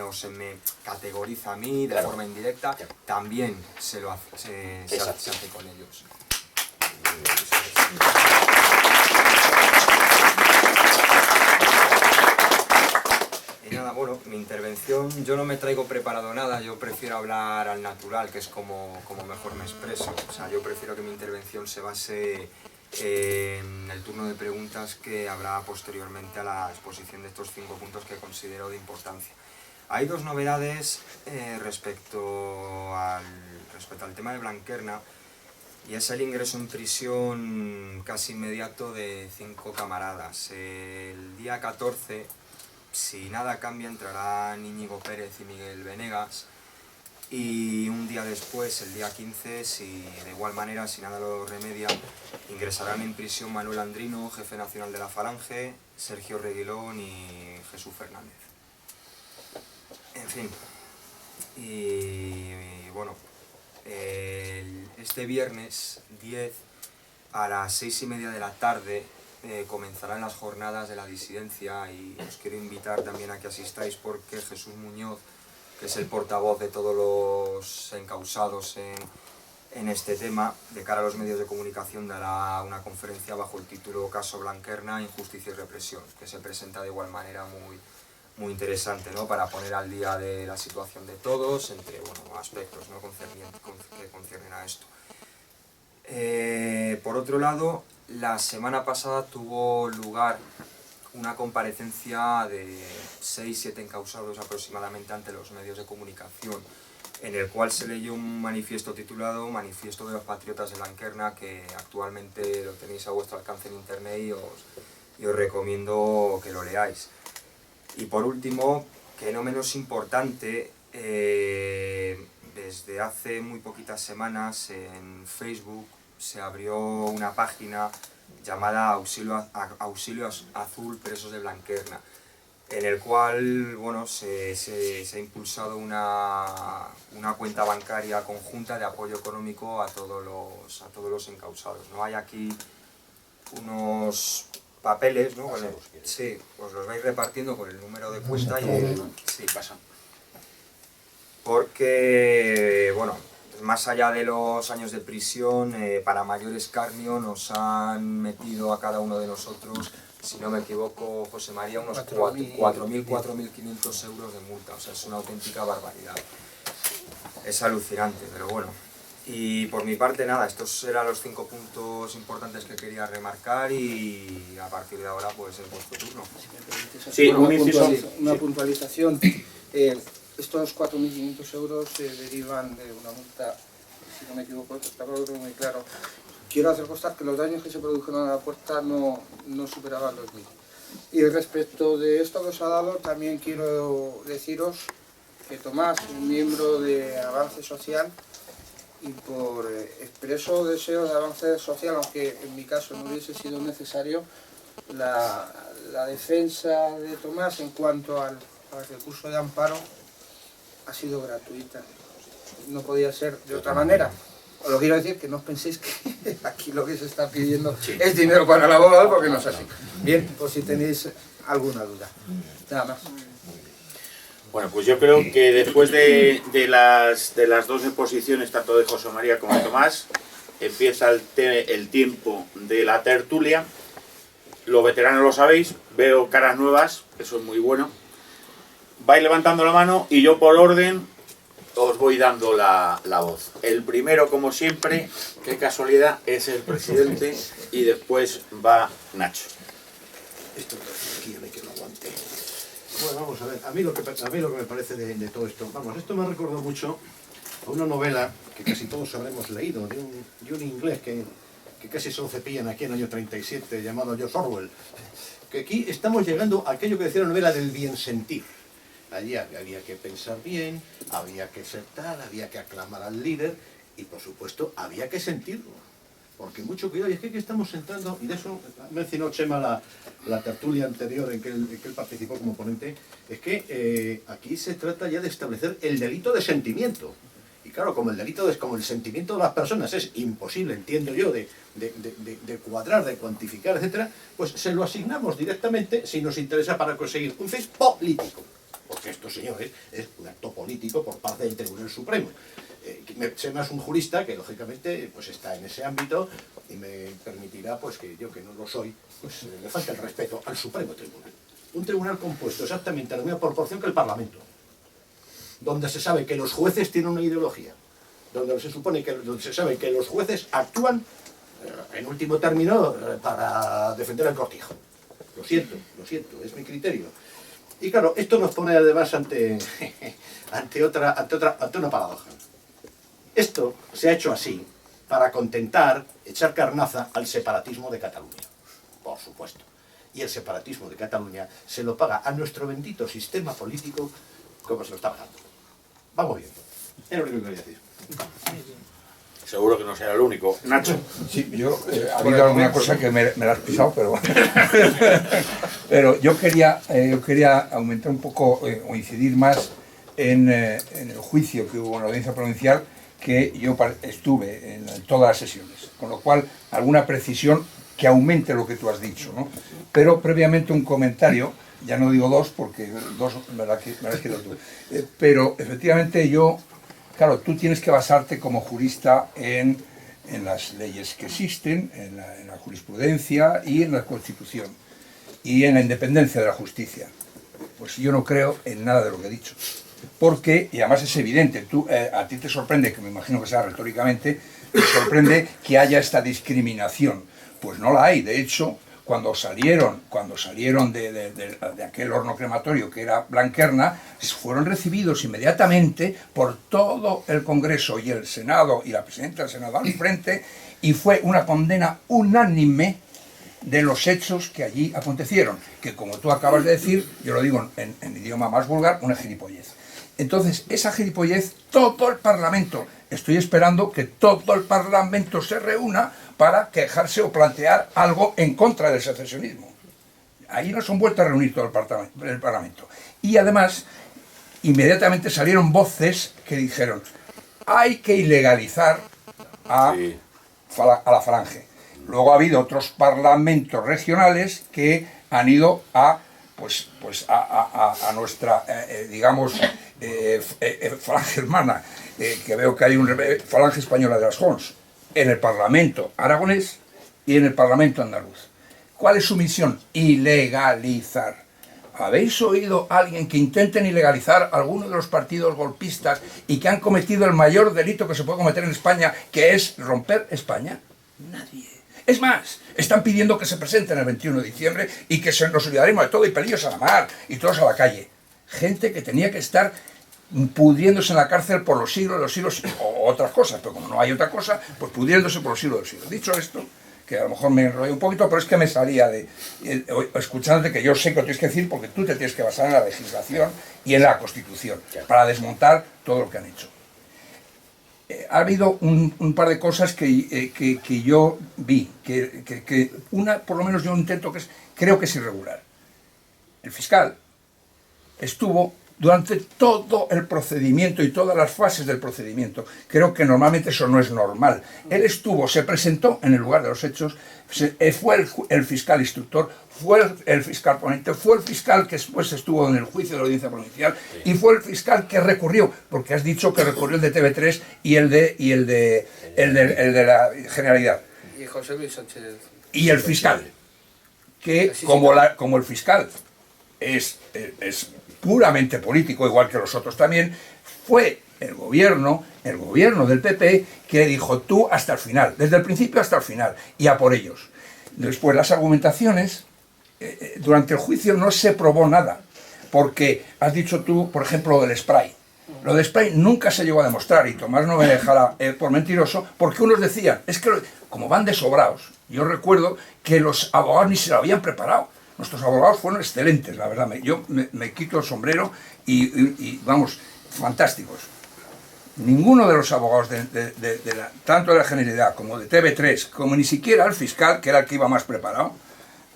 [SPEAKER 2] o se me categoriza a mí de
[SPEAKER 1] Claro.
[SPEAKER 2] forma indirecta,
[SPEAKER 1] Claro.
[SPEAKER 2] también se hace con ellos. Y nada, bueno, mi intervención, yo no me traigo preparado nada, yo prefiero hablar al natural, que es como mejor me expreso. O sea, yo prefiero que mi intervención se base en el turno de preguntas que habrá posteriormente a la exposición de estos 5 puntos que considero de importancia. Hay 2 novedades respecto al tema de Blanquerna, y es el ingreso en prisión casi inmediato de 5 camaradas. El día 14, si nada cambia, entrarán Íñigo Pérez y Miguel Venegas, y un día después, el día 15, de igual manera, si nada lo remedia, ingresarán en prisión Manuel Andrino, jefe nacional de la Falange, Sergio Reguilón y Jesús Fernández. En fin, y bueno, este viernes 10 a las 6:30 de la tarde comenzarán las jornadas de la disidencia y os quiero invitar también a que asistáis porque Jesús Muñoz, que es el portavoz de todos los encausados en este tema, de cara a los medios de comunicación dará una conferencia bajo el título Caso Blanquerna, Injusticia y Represión, que se presenta de igual manera muy interesante, ¿no?, para poner al día de la situación de todos, entre aspectos, ¿no?, que conciernen a esto. Por otro lado, la semana pasada tuvo lugar una comparecencia de 6-7 encausados aproximadamente ante los medios de comunicación, en el cual se leyó un manifiesto titulado Manifiesto de los Patriotas de Blanquerna, que actualmente lo tenéis a vuestro alcance en internet y os recomiendo que lo leáis. Y por último, que no menos importante, desde hace muy poquitas semanas en Facebook se abrió una página llamada Auxilio Azul Presos de Blanquerna, en el cual se ha impulsado una cuenta bancaria conjunta de apoyo económico a todos los encausados, ¿no? Hay aquí unos papeles, ¿no? Sí, os los vais repartiendo con el número de cuenta y sí, pasa. Porque, más allá de los años de prisión, para mayor escarnio nos han metido a cada uno de nosotros, si no me equivoco, José María, unos 4.500 euros de multa. O sea, es una auténtica barbaridad. Es alucinante, pero bueno. Y por mi parte, nada, estos eran los 5 puntos importantes que quería remarcar y a partir de ahora, pues es vuestro turno.
[SPEAKER 1] Sí,
[SPEAKER 3] una puntualización. Estos 4.500 euros se derivan de una multa, si no me equivoco, está muy claro. Quiero hacer constar que los daños que se produjeron a la puerta no superaban los 1.000. Y respecto de esto que os ha dado, también quiero deciros que Tomás, un miembro de Avance Social, y por expreso deseo de avance social, aunque en mi caso no hubiese sido necesario, la defensa de Tomás en cuanto al recurso de amparo ha sido gratuita. No podía ser de otra manera. Os lo quiero decir, que no os penséis que aquí lo que se está pidiendo es dinero para el abogado, porque no es así. Bien, por si tenéis alguna duda. Nada más.
[SPEAKER 1] Bueno, pues yo creo que después de las dos exposiciones, tanto de José María como de Tomás, empieza el tiempo de la tertulia. Los veteranos lo sabéis, veo caras nuevas, eso es muy bueno. Vais levantando la mano y yo por orden os voy dando la voz. El primero, como siempre, qué casualidad, es el presidente y después va Nacho.
[SPEAKER 5] Esto aquí hay que lo aguante. Bueno, vamos a ver, a mí lo que me parece de todo esto, esto me ha recordado mucho a una novela que casi todos habremos leído, de un inglés que casi se lo cepillan aquí en el año 37, llamado George Orwell. Que aquí estamos llegando a aquello que decía la novela del bien sentir. Allí había que pensar bien, había que ser tal, había que aclamar al líder y por supuesto había que sentirlo. Porque mucho cuidado, y es que aquí estamos entrando, y de eso mencionó Chema la tertulia anterior en que él participó como ponente, es que aquí se trata ya de establecer el delito de sentimiento. Y claro, como el sentimiento de las personas es imposible, entiendo yo, de cuadrar, de cuantificar, etcétera, pues se lo asignamos directamente si nos interesa para conseguir un fin político. Porque esto, señores, es un acto político por parte del Tribunal Supremo. Chema es un jurista que, lógicamente, pues está en ese ámbito y me permitirá, pues que yo, que no lo soy, pues le falta el respeto al Supremo Tribunal. Un tribunal compuesto exactamente a la misma proporción que el Parlamento, donde se sabe que los jueces tienen una ideología, donde se sabe que los jueces actúan, en último término, para defender el cortijo. Lo siento, es mi criterio. Y claro, esto nos pone además ante una paradoja. Esto se ha hecho así para contentar, echar carnaza al separatismo de Cataluña, por supuesto. Y el separatismo de Cataluña se lo paga a nuestro bendito sistema político como se lo está pagando. Vamos bien. Es lo único que quería decir.
[SPEAKER 1] Seguro que no será el único. Nacho.
[SPEAKER 6] Sí, yo, ha habido alguna cosa que me la has pisado, pero pero yo quería aumentar un poco o incidir más en el juicio que hubo en la audiencia provincial, que yo estuve en todas las sesiones, con lo cual alguna precisión que aumente lo que tú has dicho, ¿no? Pero previamente un comentario, ya no digo dos porque dos me las quitado tú, pero efectivamente yo, claro, tú tienes que basarte como jurista en las leyes que existen, en la jurisprudencia y en la Constitución y en la independencia de la justicia. Pues yo no creo en nada de lo que he dicho. Porque, y además es evidente, a ti te sorprende, que me imagino que sea retóricamente, te sorprende que haya esta discriminación. Pues no la hay. De hecho, cuando salieron de aquel horno crematorio que era Blanquerna, fueron recibidos inmediatamente por todo el Congreso y el Senado y la presidenta del Senado al frente, y fue una condena unánime de los hechos que allí acontecieron, que como tú acabas de decir, yo lo digo en idioma más vulgar, una gilipollez. Entonces, esa gilipollez, todo el Parlamento, estoy esperando que todo el Parlamento se reúna para quejarse o plantear algo en contra del secesionismo. Ahí no se han vuelto a reunir todo el Parlamento. Y además, inmediatamente salieron voces que dijeron, hay que ilegalizar a la Falange. Luego ha habido otros parlamentos regionales que han ido a nuestra, digamos, falange hermana, que veo que hay una falange española de las Jons, en el Parlamento aragonés y en el Parlamento andaluz. ¿Cuál es su misión? Ilegalizar. ¿Habéis oído a alguien que intenten ilegalizar alguno de los partidos golpistas y que han cometido el mayor delito que se puede cometer en España, que es romper España? Nadie. Es más, están pidiendo que se presenten el 21 de diciembre y que nos olvidaremos de todo y pelillos a la mar y todos a la calle. Gente que tenía que estar pudriéndose en la cárcel por los siglos de los siglos, o otras cosas, pero como no hay otra cosa, pues pudriéndose por los siglos de los siglos. Dicho esto, que a lo mejor me enrollé un poquito, pero es que me salía escuchándote, que yo sé que lo tienes que decir porque tú te tienes que basar en la legislación y en la Constitución para desmontar todo lo que han hecho. Ha habido un par de cosas que yo vi, que una, por lo menos yo intento, creo que es irregular. El fiscal estuvo durante todo el procedimiento y todas las fases del procedimiento. Creo que normalmente eso no es normal. Él estuvo, se presentó en el lugar de los hechos, fue el fiscal instructor, fue el fiscal ponente, fue el fiscal que después estuvo en el juicio de la audiencia provincial y fue el fiscal que recurrió, porque has dicho que recurrió el de TV3 y el de la Generalidad.
[SPEAKER 3] Y José Luis Sánchez.
[SPEAKER 6] Y el fiscal, que como el fiscal es puramente político, igual que los otros también, fue el gobierno del PP que dijo tú hasta el final, desde el principio hasta el final, y a por ellos. Después las argumentaciones, durante el juicio no se probó nada, porque has dicho tú, por ejemplo, lo del spray. Lo del spray nunca se llegó a demostrar, y Tomás no me dejará por mentiroso, porque unos decían, es que como van de sobrados, yo recuerdo que los abogados ni se lo habían preparado. Nuestros abogados fueron excelentes, la verdad. Yo me quito el sombrero y vamos, fantásticos. Ninguno de los abogados, tanto de la Generalidad como de TV3, como ni siquiera el fiscal, que era el que iba más preparado,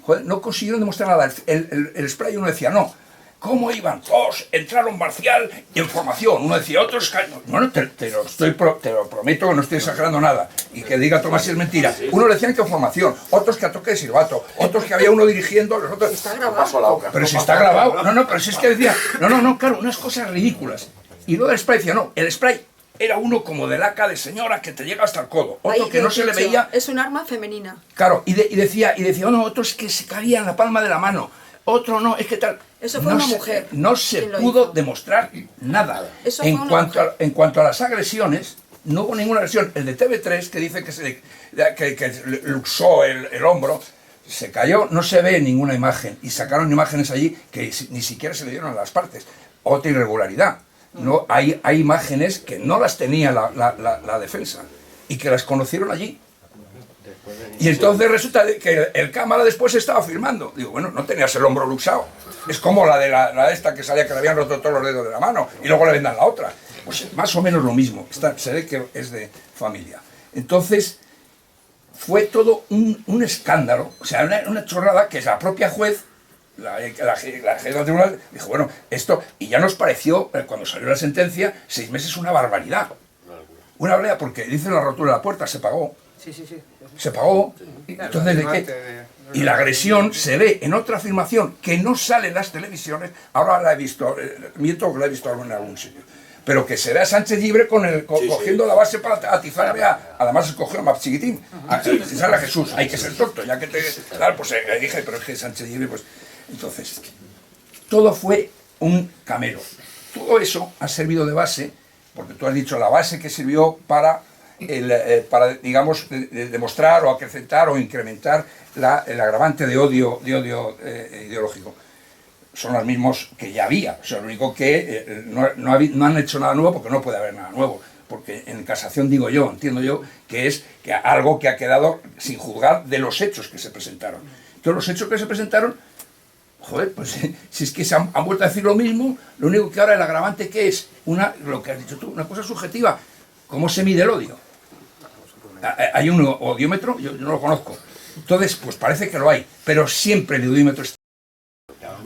[SPEAKER 6] joder, no consiguieron demostrar nada. El spray uno decía, no. ¿Cómo iban? Todos entraron marcial y en formación. Uno decía, otros... Bueno, te lo prometo que no estoy exagerando nada. Y que diga Tomás si es mentira. Uno decían que en formación, otros que a toque de silbato, otros que había uno dirigiendo, los otros...
[SPEAKER 4] Está grabado.
[SPEAKER 6] Pero si está grabado. No, pero si es que decía... No, claro, unas cosas ridículas. Y luego el spray decía, no, el spray era uno como de laca de señora que te llega hasta el codo. Otro que no se le veía...
[SPEAKER 4] Es un arma femenina.
[SPEAKER 6] Claro, y decía, no, otro es que se caía en la palma de la mano. Otro no, es que tal...
[SPEAKER 4] Eso fue una mujer.
[SPEAKER 6] No se pudo demostrar nada.
[SPEAKER 4] Eso fue una mujer.
[SPEAKER 6] En cuanto a las agresiones, no hubo ninguna agresión. El de TV3, que dice que luxó el hombro, se cayó, no se ve ninguna imagen. Y sacaron imágenes allí que ni siquiera se le dieron a las partes. Otra irregularidad. No, hay imágenes que no las tenía la defensa y que las conocieron allí. Y entonces resulta que el cámara después estaba filmando. Digo, bueno, no tenías el hombro luxado. Es como la de esta que salía que le habían roto todos los dedos de la mano y luego le vendan la otra. pues más o menos lo mismo, se ve que es de familia. Entonces, fue todo un escándalo, o sea, una chorrada que la propia juez, la jefa del tribunal, dijo, bueno, esto, y ya nos pareció, cuando salió la sentencia, 6 meses una barbaridad. Una barbaridad, porque dice la rotura de la puerta, se pagó.
[SPEAKER 3] Sí.
[SPEAKER 6] Se pagó. Entonces, ¿de qué? Y la agresión se ve en otra afirmación que no sale en las televisiones, ahora la he visto, miento que la he visto en algún sitio, pero que se ve a Sánchez Llibre cogiendo la base para atizar además escogió más chiquitín, atizar a Jesús, hay que ser tonto, ya que te tal, pues dije, pero es que Sánchez Llibre, pues entonces, todo fue un camelo. Todo eso ha servido de base, porque tú has dicho la base que sirvió para digamos, demostrar o acrecentar o incrementar el agravante de odio ideológico. Son los mismos que ya había, o sea, lo único que no han hecho nada nuevo porque no puede haber nada nuevo, porque en casación digo yo, entiendo yo, que es que algo que ha quedado sin juzgar de los hechos que se presentaron. Entonces los hechos que se presentaron, joder, pues si es que se han vuelto a decir lo mismo, lo único que ahora el agravante que es, lo que has dicho tú, una cosa subjetiva, ¿cómo se mide el odio? ¿Hay un odiómetro? Yo no lo conozco. Entonces, pues parece que lo hay, pero siempre el odiómetro está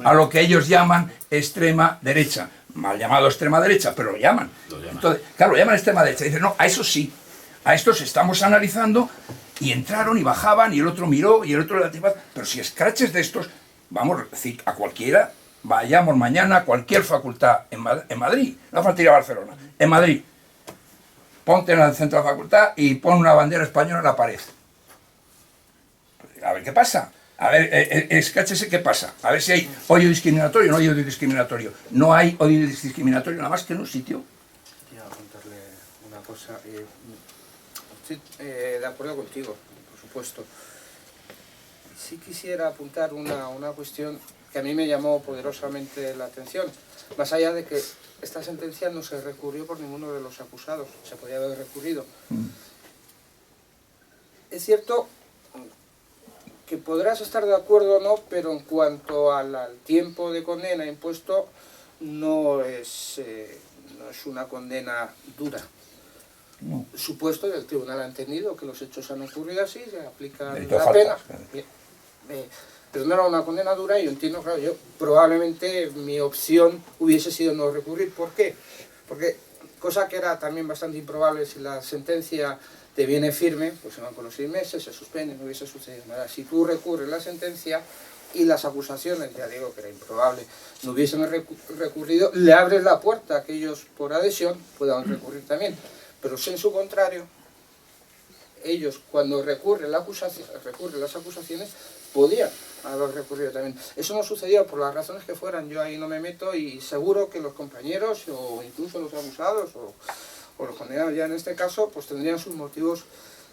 [SPEAKER 6] a lo que ellos llaman extrema derecha, mal llamado extrema derecha, pero lo llaman. Entonces, claro, lo llaman extrema derecha. Dicen, no, a eso sí, a estos estamos analizando, y entraron y bajaban, y el otro miró, y el otro relativaba. Pero si escraches de estos, vamos a decir, a cualquiera, vayamos mañana a cualquier facultad en Madrid, no falta ir a Barcelona, en Madrid. Ponte en el centro de la facultad y pon una bandera española en la pared. A ver qué pasa. A ver, escáchese qué pasa. A ver si hay odio discriminatorio o no hay odio discriminatorio. No hay odio discriminatorio nada más que en un sitio.
[SPEAKER 3] Quiero contarle una cosa. Estoy de acuerdo contigo, por supuesto. Sí quisiera apuntar una cuestión que a mí me llamó poderosamente la atención. Más allá de que esta sentencia no se recurrió por ninguno de los acusados, se podía haber recurrido. Es cierto que podrás estar de acuerdo o no, pero en cuanto al tiempo de condena impuesto, no es una condena dura.
[SPEAKER 6] No.
[SPEAKER 3] Supuesto que el tribunal ha entendido que los hechos han ocurrido así, se aplica
[SPEAKER 6] Delito
[SPEAKER 3] la
[SPEAKER 6] faltas,
[SPEAKER 3] pena.
[SPEAKER 6] claro.
[SPEAKER 3] Pero no era una condena dura y yo entiendo, claro, yo probablemente mi opción hubiese sido no recurrir. ¿Por qué? Porque, cosa que era también bastante improbable, si la sentencia te viene firme, pues se van con los 6 meses, se suspende, no hubiese sucedido nada. Si tú recurres la sentencia y las acusaciones, ya digo que era improbable, no hubiesen recurrido, le abres la puerta a que ellos por adhesión puedan recurrir también. Pero en su contrario, ellos cuando recurren las acusaciones, podían haber recurrido también. Eso no sucedió por las razones que fueran, yo ahí no me meto, y seguro que los compañeros o incluso los abusados o los condenados ya en este caso, pues tendrían sus motivos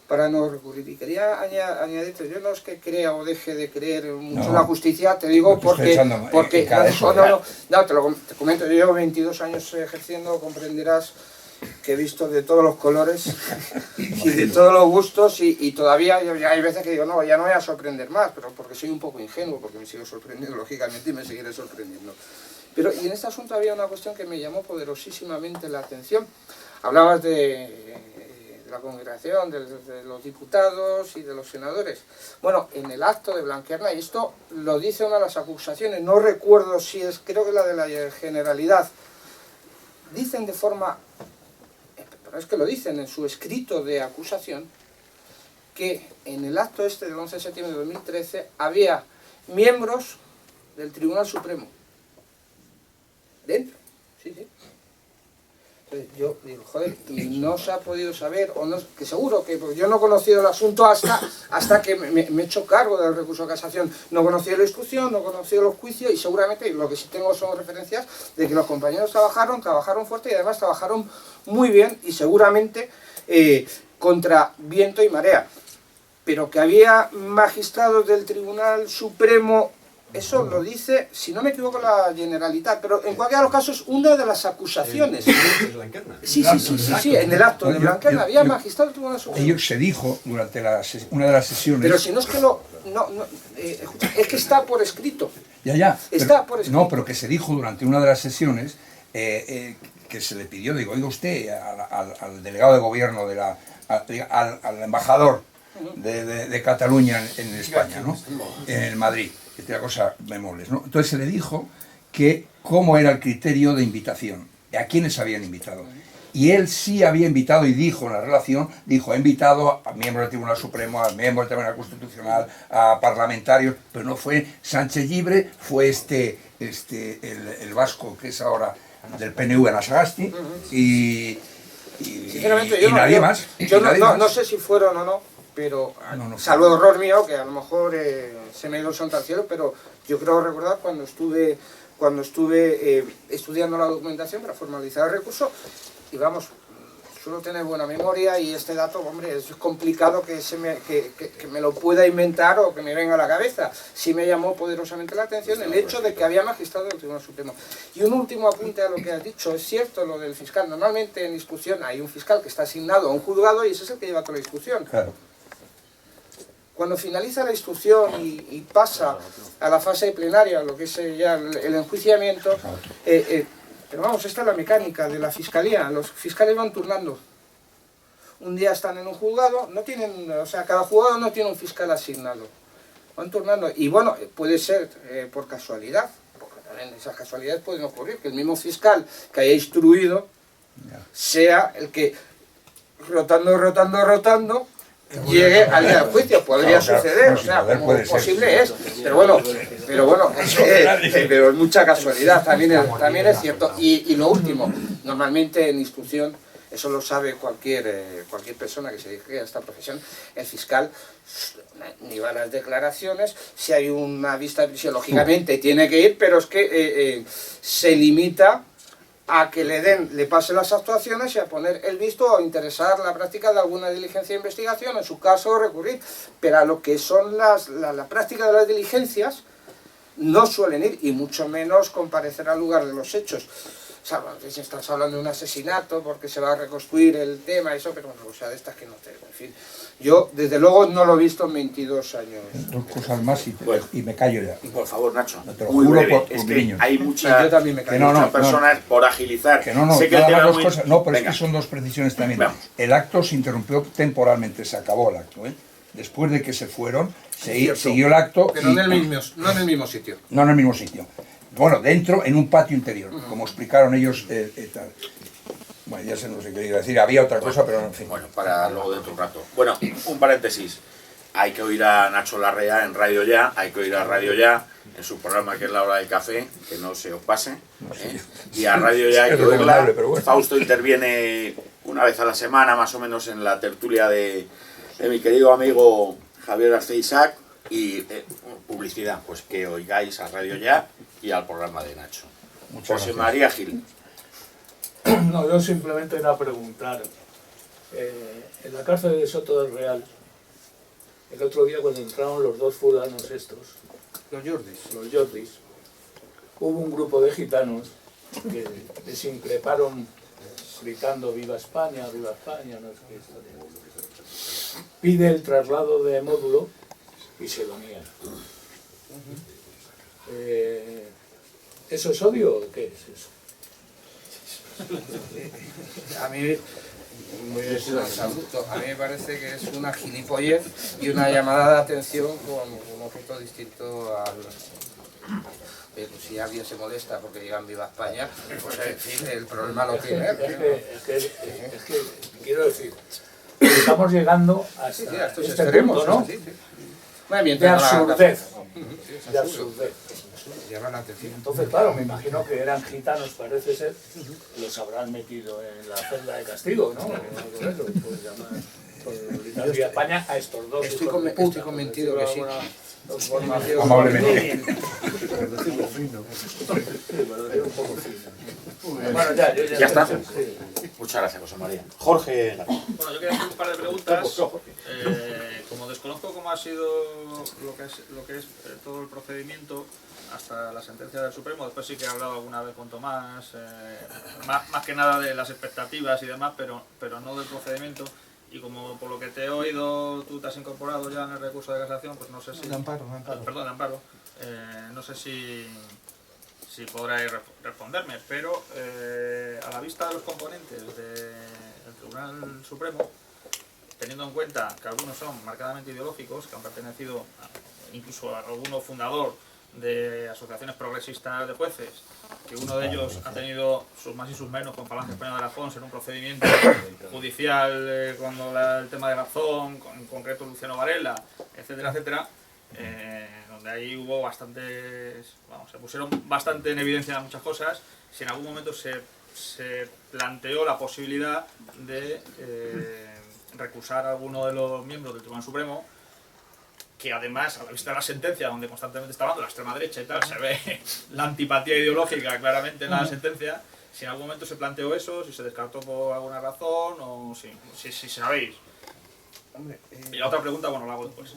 [SPEAKER 3] para no recurrir. Y quería añadirte, yo no es que crea o deje de creer mucho en la justicia, te digo porque te comento, yo llevo 22 años ejerciendo, comprenderás que he visto de todos los colores y de todos los gustos, y todavía hay veces que digo, no, ya no voy a sorprender más, pero porque soy un poco ingenuo, porque me sigo sorprendiendo, lógicamente, y me seguiré sorprendiendo. Pero, y en este asunto había una cuestión que me llamó poderosísimamente la atención. Hablabas de la congregación, de los diputados y de los senadores. Bueno, en el acto de Blanquerna, y esto lo dice una de las acusaciones, no recuerdo si es, creo que la de la Generalidad, dicen de forma... es que lo dicen en su escrito de acusación, que en el acto este del 11 de septiembre de 2013 había miembros del Tribunal Supremo dentro. Sí. Entonces yo digo, joder, y no se ha podido saber, o no, que seguro que yo no he conocido el asunto hasta que me he hecho cargo del recurso de casación. No conocía la instrucción, no conocía los juicios, y seguramente lo que sí tengo son referencias de que los compañeros trabajaron fuerte, y además trabajaron muy bien, y seguramente contra viento y marea. Pero que había magistrados del Tribunal Supremo, eso lo dice, si no me equivoco, la Generalitat, pero en cualquiera de los casos, una de las acusaciones. Sí, en el acto de Blanquerna había magistrados del Tribunal Supremo.
[SPEAKER 6] Ello se dijo durante una de las sesiones.
[SPEAKER 3] Pero si no es que escucha, es que está por escrito.
[SPEAKER 6] Ya.
[SPEAKER 3] Está por escrito.
[SPEAKER 6] No, pero que se dijo durante una de las sesiones que que se le pidió, digo, oiga usted, al delegado de gobierno, al embajador de Cataluña en España, ¿no? En Madrid, que tiene cosa memobles, ¿no? Entonces se le dijo que cómo era el criterio de invitación, a quiénes habían invitado. Y él sí había invitado, y dijo en la relación, dijo, ha invitado a miembros del Tribunal Supremo, a miembros del Tribunal Constitucional, a parlamentarios, pero no fue Sánchez Llibre, fue el vasco que es ahora del PNV, Anasagasti, y nadie más.
[SPEAKER 3] No sé si fueron o no, pero salvo error mío, que a lo mejor se me ha ido el santo al cielo, pero yo creo recordar cuando estuve estudiando la documentación para formalizar el recurso, y vamos, suelo tener buena memoria y este dato, hombre, es complicado que me lo pueda inventar o que me venga a la cabeza. Sí me llamó poderosamente la atención el hecho de que había magistrado del Tribunal Supremo. Y un último apunte a lo que has dicho, es cierto lo del fiscal. Normalmente en discusión hay un fiscal que está asignado a un juzgado y ese es el que lleva toda la discusión.
[SPEAKER 6] Claro.
[SPEAKER 3] Cuando finaliza la instrucción y pasa a la fase plenaria, lo que es ya el enjuiciamiento, pero vamos, esta es la mecánica de la fiscalía. Los fiscales van turnando. Un día están en un juzgado, cada juzgado no tiene un fiscal asignado. Van turnando. Y bueno, puede ser por casualidad, porque también esas casualidades pueden ocurrir, que el mismo fiscal que haya instruido sea el que, rotando, llegue al día del juicio. Podría suceder, como posible es. Pero bueno, pero es mucha casualidad, también es cierto. Y lo último, normalmente en instrucción, eso lo sabe cualquier persona que se dedique a esta profesión, el fiscal ni va a las declaraciones, si hay una vista de prisión, lógicamente tiene que ir, pero es que se limita a que le pase las actuaciones y a poner el visto o interesar la práctica de alguna diligencia de investigación, en su caso recurrir, pero a lo que son la práctica de las diligencias no suelen ir, y mucho menos comparecer al lugar de los hechos. O sea, si estás hablando de un asesinato porque se va a reconstruir el tema, eso, pero bueno, o sea, de estas que no te... En fin, yo desde luego no lo he visto en 22 años.
[SPEAKER 6] Dos cosas más y me callo ya.
[SPEAKER 1] Por favor, Nacho.
[SPEAKER 6] Te lo
[SPEAKER 1] Muy
[SPEAKER 6] juro
[SPEAKER 1] breve.
[SPEAKER 6] por
[SPEAKER 1] Es que
[SPEAKER 6] niños.
[SPEAKER 1] hay muchas personas por agilizar.
[SPEAKER 6] Que no,
[SPEAKER 1] sé que el
[SPEAKER 6] nada
[SPEAKER 1] tema
[SPEAKER 6] más
[SPEAKER 1] es
[SPEAKER 6] dos
[SPEAKER 1] muy...
[SPEAKER 6] cosas. No, pero
[SPEAKER 1] Venga.
[SPEAKER 6] es que son dos precisiones también.
[SPEAKER 1] Vamos.
[SPEAKER 6] El acto se interrumpió temporalmente, se acabó el acto. Después de que se fueron, siguió el acto.
[SPEAKER 3] Pero no en el mismo sitio.
[SPEAKER 6] No en el mismo sitio. Bueno, dentro, en un patio interior, como explicaron ellos. Tal. Bueno, ya sé, no sé qué iba a decir, había otra cosa, pero en fin.
[SPEAKER 1] Bueno, para luego dentro de un rato. Bueno, un paréntesis. Hay que oír a Nacho Larrea en Radio Ya, hay que oír a Radio Ya en su programa que es La Hora del Café, que no se os pase. Y a Radio Ya hay que oírla.
[SPEAKER 6] Bueno.
[SPEAKER 1] Fausto interviene una vez a la semana, más o menos, en la tertulia de mi querido amigo Javier Arce Isaac. Y publicidad, pues que oigáis a Radio Ya y al programa de Nacho. José María Gil.
[SPEAKER 7] No, yo simplemente era preguntar. En la cárcel de Soto del Real, el otro día cuando entraron los dos fulanos estos,
[SPEAKER 3] Los
[SPEAKER 7] Jordis, hubo un grupo de gitanos que les increparon gritando "Viva España, viva España", no sé qué historia. Pide el traslado de módulo y se lo niegan. ¿Eso es odio o qué es eso?
[SPEAKER 3] A mí me parece que es una gilipollez y una llamada de atención con un objeto distinto al... Pero si alguien se molesta porque digan "Viva España", pues en fin, el problema lo tiene.
[SPEAKER 7] Es que quiero decir, estamos llegando hasta este punto, ¿no? De absurdez. De absurdez. Entonces, claro, me imagino que eran gitanos, parece ser, los habrán metido en la celda de castigo, ¿no? Pues llamar por gritar España a estos dos.
[SPEAKER 3] Estoy convencido que sí.
[SPEAKER 6] Amablemente.
[SPEAKER 7] Bueno,
[SPEAKER 1] Ya está. Muchas gracias, José María. Jorge.
[SPEAKER 8] Bueno, yo quería hacer un par de preguntas. Como desconozco cómo ha sido lo que es todo el procedimiento hasta la sentencia del Supremo, después sí que he hablado alguna vez con Tomás, más que nada de las expectativas y demás, pero no del procedimiento. Y como por lo que te he oído, tú te has incorporado ya en el recurso de casación, pues no sé si...
[SPEAKER 3] De amparo.
[SPEAKER 8] Perdón, de amparo. No sé si si podráis responderme, pero a la vista de los componentes del Tribunal Supremo, teniendo en cuenta que algunos son marcadamente ideológicos, que han pertenecido incluso a alguno fundador de asociaciones progresistas de jueces, que uno de ellos ha tenido sus más y sus menos con Falange Española de Alfonso en un procedimiento judicial cuando el tema de Garzón, en concreto Luciano Varela, etcétera, etcétera, donde ahí hubo bastantes, se pusieron bastante en evidencia muchas cosas. Si en algún momento se planteó la posibilidad de recusar a alguno de los miembros del Tribunal Supremo, que además, a la vista de la sentencia, donde constantemente está hablando la extrema derecha y tal, se ve la antipatía ideológica claramente en la sentencia, si en algún momento se planteó eso, si se descartó por alguna razón, o si sabéis.
[SPEAKER 3] Hombre,
[SPEAKER 8] y la otra pregunta, bueno, la hago después.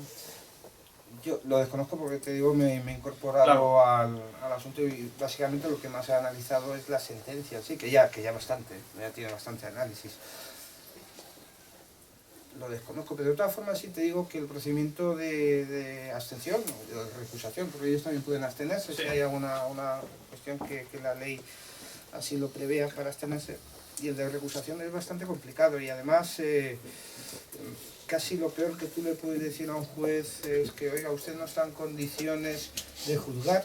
[SPEAKER 3] Yo lo desconozco porque te digo, me he incorporado al asunto y básicamente lo que más he analizado es la sentencia, sí, que ya bastante, ya tiene bastante análisis. Lo desconozco, pero de todas formas sí te digo que el procedimiento de abstención o de recusación, porque ellos también pueden abstenerse, sí, si hay alguna cuestión que la ley así lo prevea para abstenerse, y el de recusación es bastante complicado y además casi lo peor que tú le puedes decir a un juez es que, oiga, usted no está en condiciones de juzgar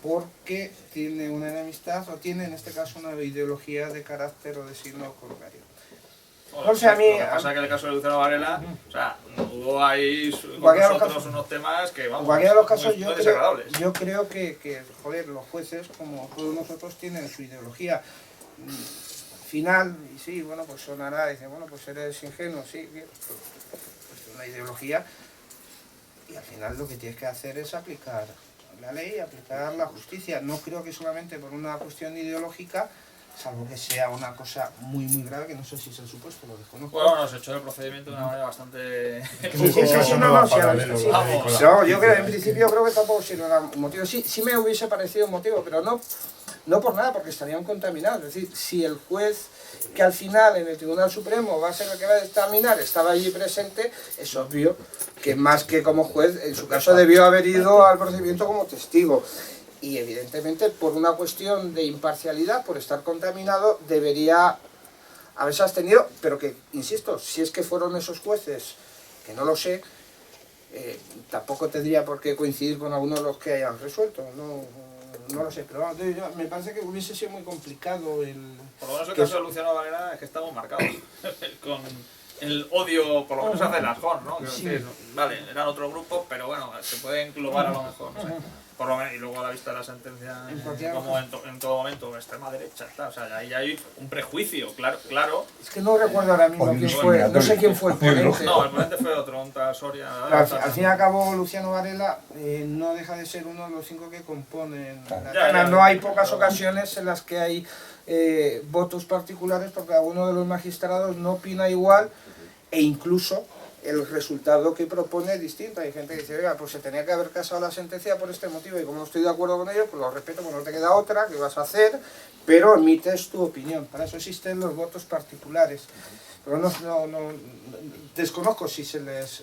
[SPEAKER 3] porque tiene una enemistad o tiene en este caso una ideología de carácter o de signo contrario.
[SPEAKER 8] O sea, a mí, lo que pasa es que en el caso de Luciano Varela, o sea, hubo ahí con nosotros unos temas que, vamos,
[SPEAKER 3] cualquiera de los casos,
[SPEAKER 8] muy desagradables.
[SPEAKER 3] Yo creo que, joder, los jueces, como todos nosotros, tienen su ideología final, y sí, bueno, pues sonará, dice, bueno, pues eres ingenuo, sí, bien, pues una ideología, y al final lo que tienes que hacer es aplicar la ley, aplicar la justicia. No creo que solamente por una cuestión ideológica, salvo que sea una cosa muy muy grave, que no sé si es el supuesto, lo desconozco.
[SPEAKER 8] Bueno, nos echó el procedimiento de una manera bastante...
[SPEAKER 3] Yo creo, en principio creo que tampoco sirve un motivo. Sí me hubiese parecido un motivo, pero no por nada, porque estarían contaminados. Es decir, si el juez que al final en el Tribunal Supremo va a ser el que va a determinar estaba allí presente, es obvio que más que como juez, en su caso debió haber ido al procedimiento como testigo. Y evidentemente por una cuestión de imparcialidad, por estar contaminado, debería haberse abstenido, pero que, insisto, si es que fueron esos jueces, que no lo sé, tampoco tendría por qué coincidir con algunos de los que hayan resuelto, no lo sé, pero me parece que hubiese sido muy complicado el...
[SPEAKER 8] Por lo menos el caso de Luciano Varela es que estamos marcados con el odio, por lo menos hace el Arjón, ¿no?
[SPEAKER 3] Sí.
[SPEAKER 8] Decir, vale, eran otro grupo, pero bueno, se puede englobar a lo mejor, no sé. Por lo menos, y luego a la vista de la sentencia, como en todo momento, extrema derecha, está, o sea, ahí hay un prejuicio, claro.
[SPEAKER 3] Es que no recuerdo ahora mismo quién fue, no sé quién fue el ponente.
[SPEAKER 8] No, el ponente fue otro, un tal Soria.
[SPEAKER 3] Al fin y al cabo, Luciano Varela no deja de ser uno de los 5 que componen la Cámara. No hay pocas ocasiones en las que hay votos particulares porque alguno de los magistrados no opina igual e incluso el resultado que propone es distinto. Hay gente que dice, oiga, pues se tenía que haber casado la sentencia por este motivo y como no estoy de acuerdo con ello, pues lo respeto, pues no te queda otra, ¿qué vas a hacer? Pero emites tu opinión. Para eso existen los votos particulares. Pero no desconozco si se les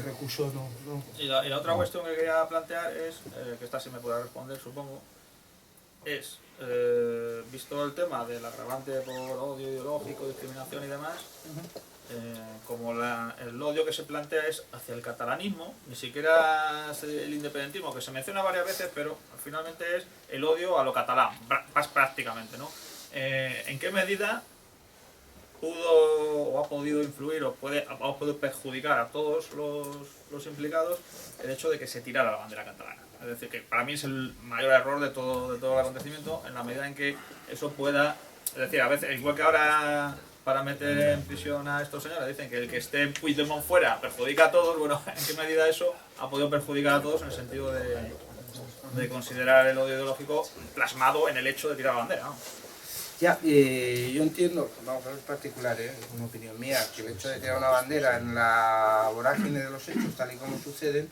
[SPEAKER 3] recusó o no.
[SPEAKER 8] Y la otra cuestión que quería plantear es, que esta sí me podrá responder, supongo, es, visto el tema del agravante por odio ideológico, discriminación y demás, como el odio que se plantea es hacia el catalanismo, ni siquiera es el independentismo, que se menciona varias veces, pero finalmente es el odio a lo catalán, prácticamente, ¿no? ¿En qué medida pudo o ha podido influir o ha podido perjudicar a todos los implicados el hecho de que se tirara la bandera catalana? Es decir, que para mí es el mayor error de todo el acontecimiento, en la medida en que eso pueda... Es decir, a veces, igual que ahora para meter en prisión a estos señores, dicen que el que esté Puigdemont fuera perjudica a todos, bueno, ¿en qué medida eso ha podido perjudicar a todos en el sentido de considerar el odio ideológico plasmado en el hecho de tirar la bandera, ¿no?
[SPEAKER 3] Ya, yo entiendo, vamos a ver particular, es una opinión mía, que el hecho de tirar una bandera en la vorágine de los hechos, tal y como suceden,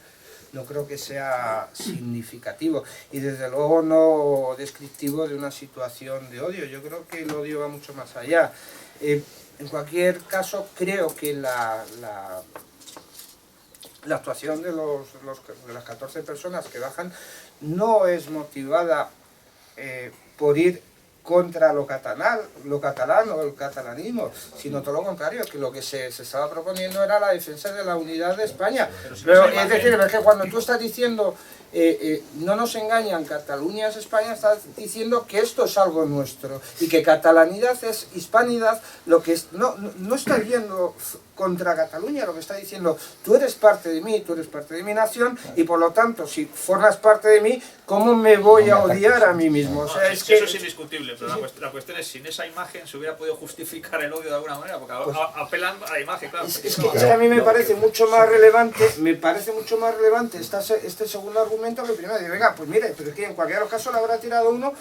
[SPEAKER 3] no creo que sea significativo y desde luego no descriptivo de una situación de odio. Yo creo que el odio va mucho más allá. En cualquier caso, creo que la actuación de las 14 personas que bajan no es motivada por ir contra lo catalán o el catalanismo, sino todo lo contrario, que lo que se estaba proponiendo era la defensa de la unidad de España. Pero, es decir, es que cuando tú estás diciendo no nos engañan, Cataluña es España, estás diciendo que esto es algo nuestro y que catalanidad es hispanidad, lo que es, no está yendo contra Cataluña, lo que está diciendo, tú eres parte de mí, tú eres parte de mi nación, y por lo tanto, si formas parte de mí, ¿cómo me voy a odiar a mí mismo? O sea, es que
[SPEAKER 8] eso es indiscutible, pero la cuestión es, sin esa imagen se hubiera podido justificar el odio de alguna manera, porque apelan a la imagen, claro.
[SPEAKER 3] Es que a mí me parece mucho más relevante, este segundo argumento que primero. Digo, venga, pues mire, pero es que en cualquier caso le habrá tirado uno,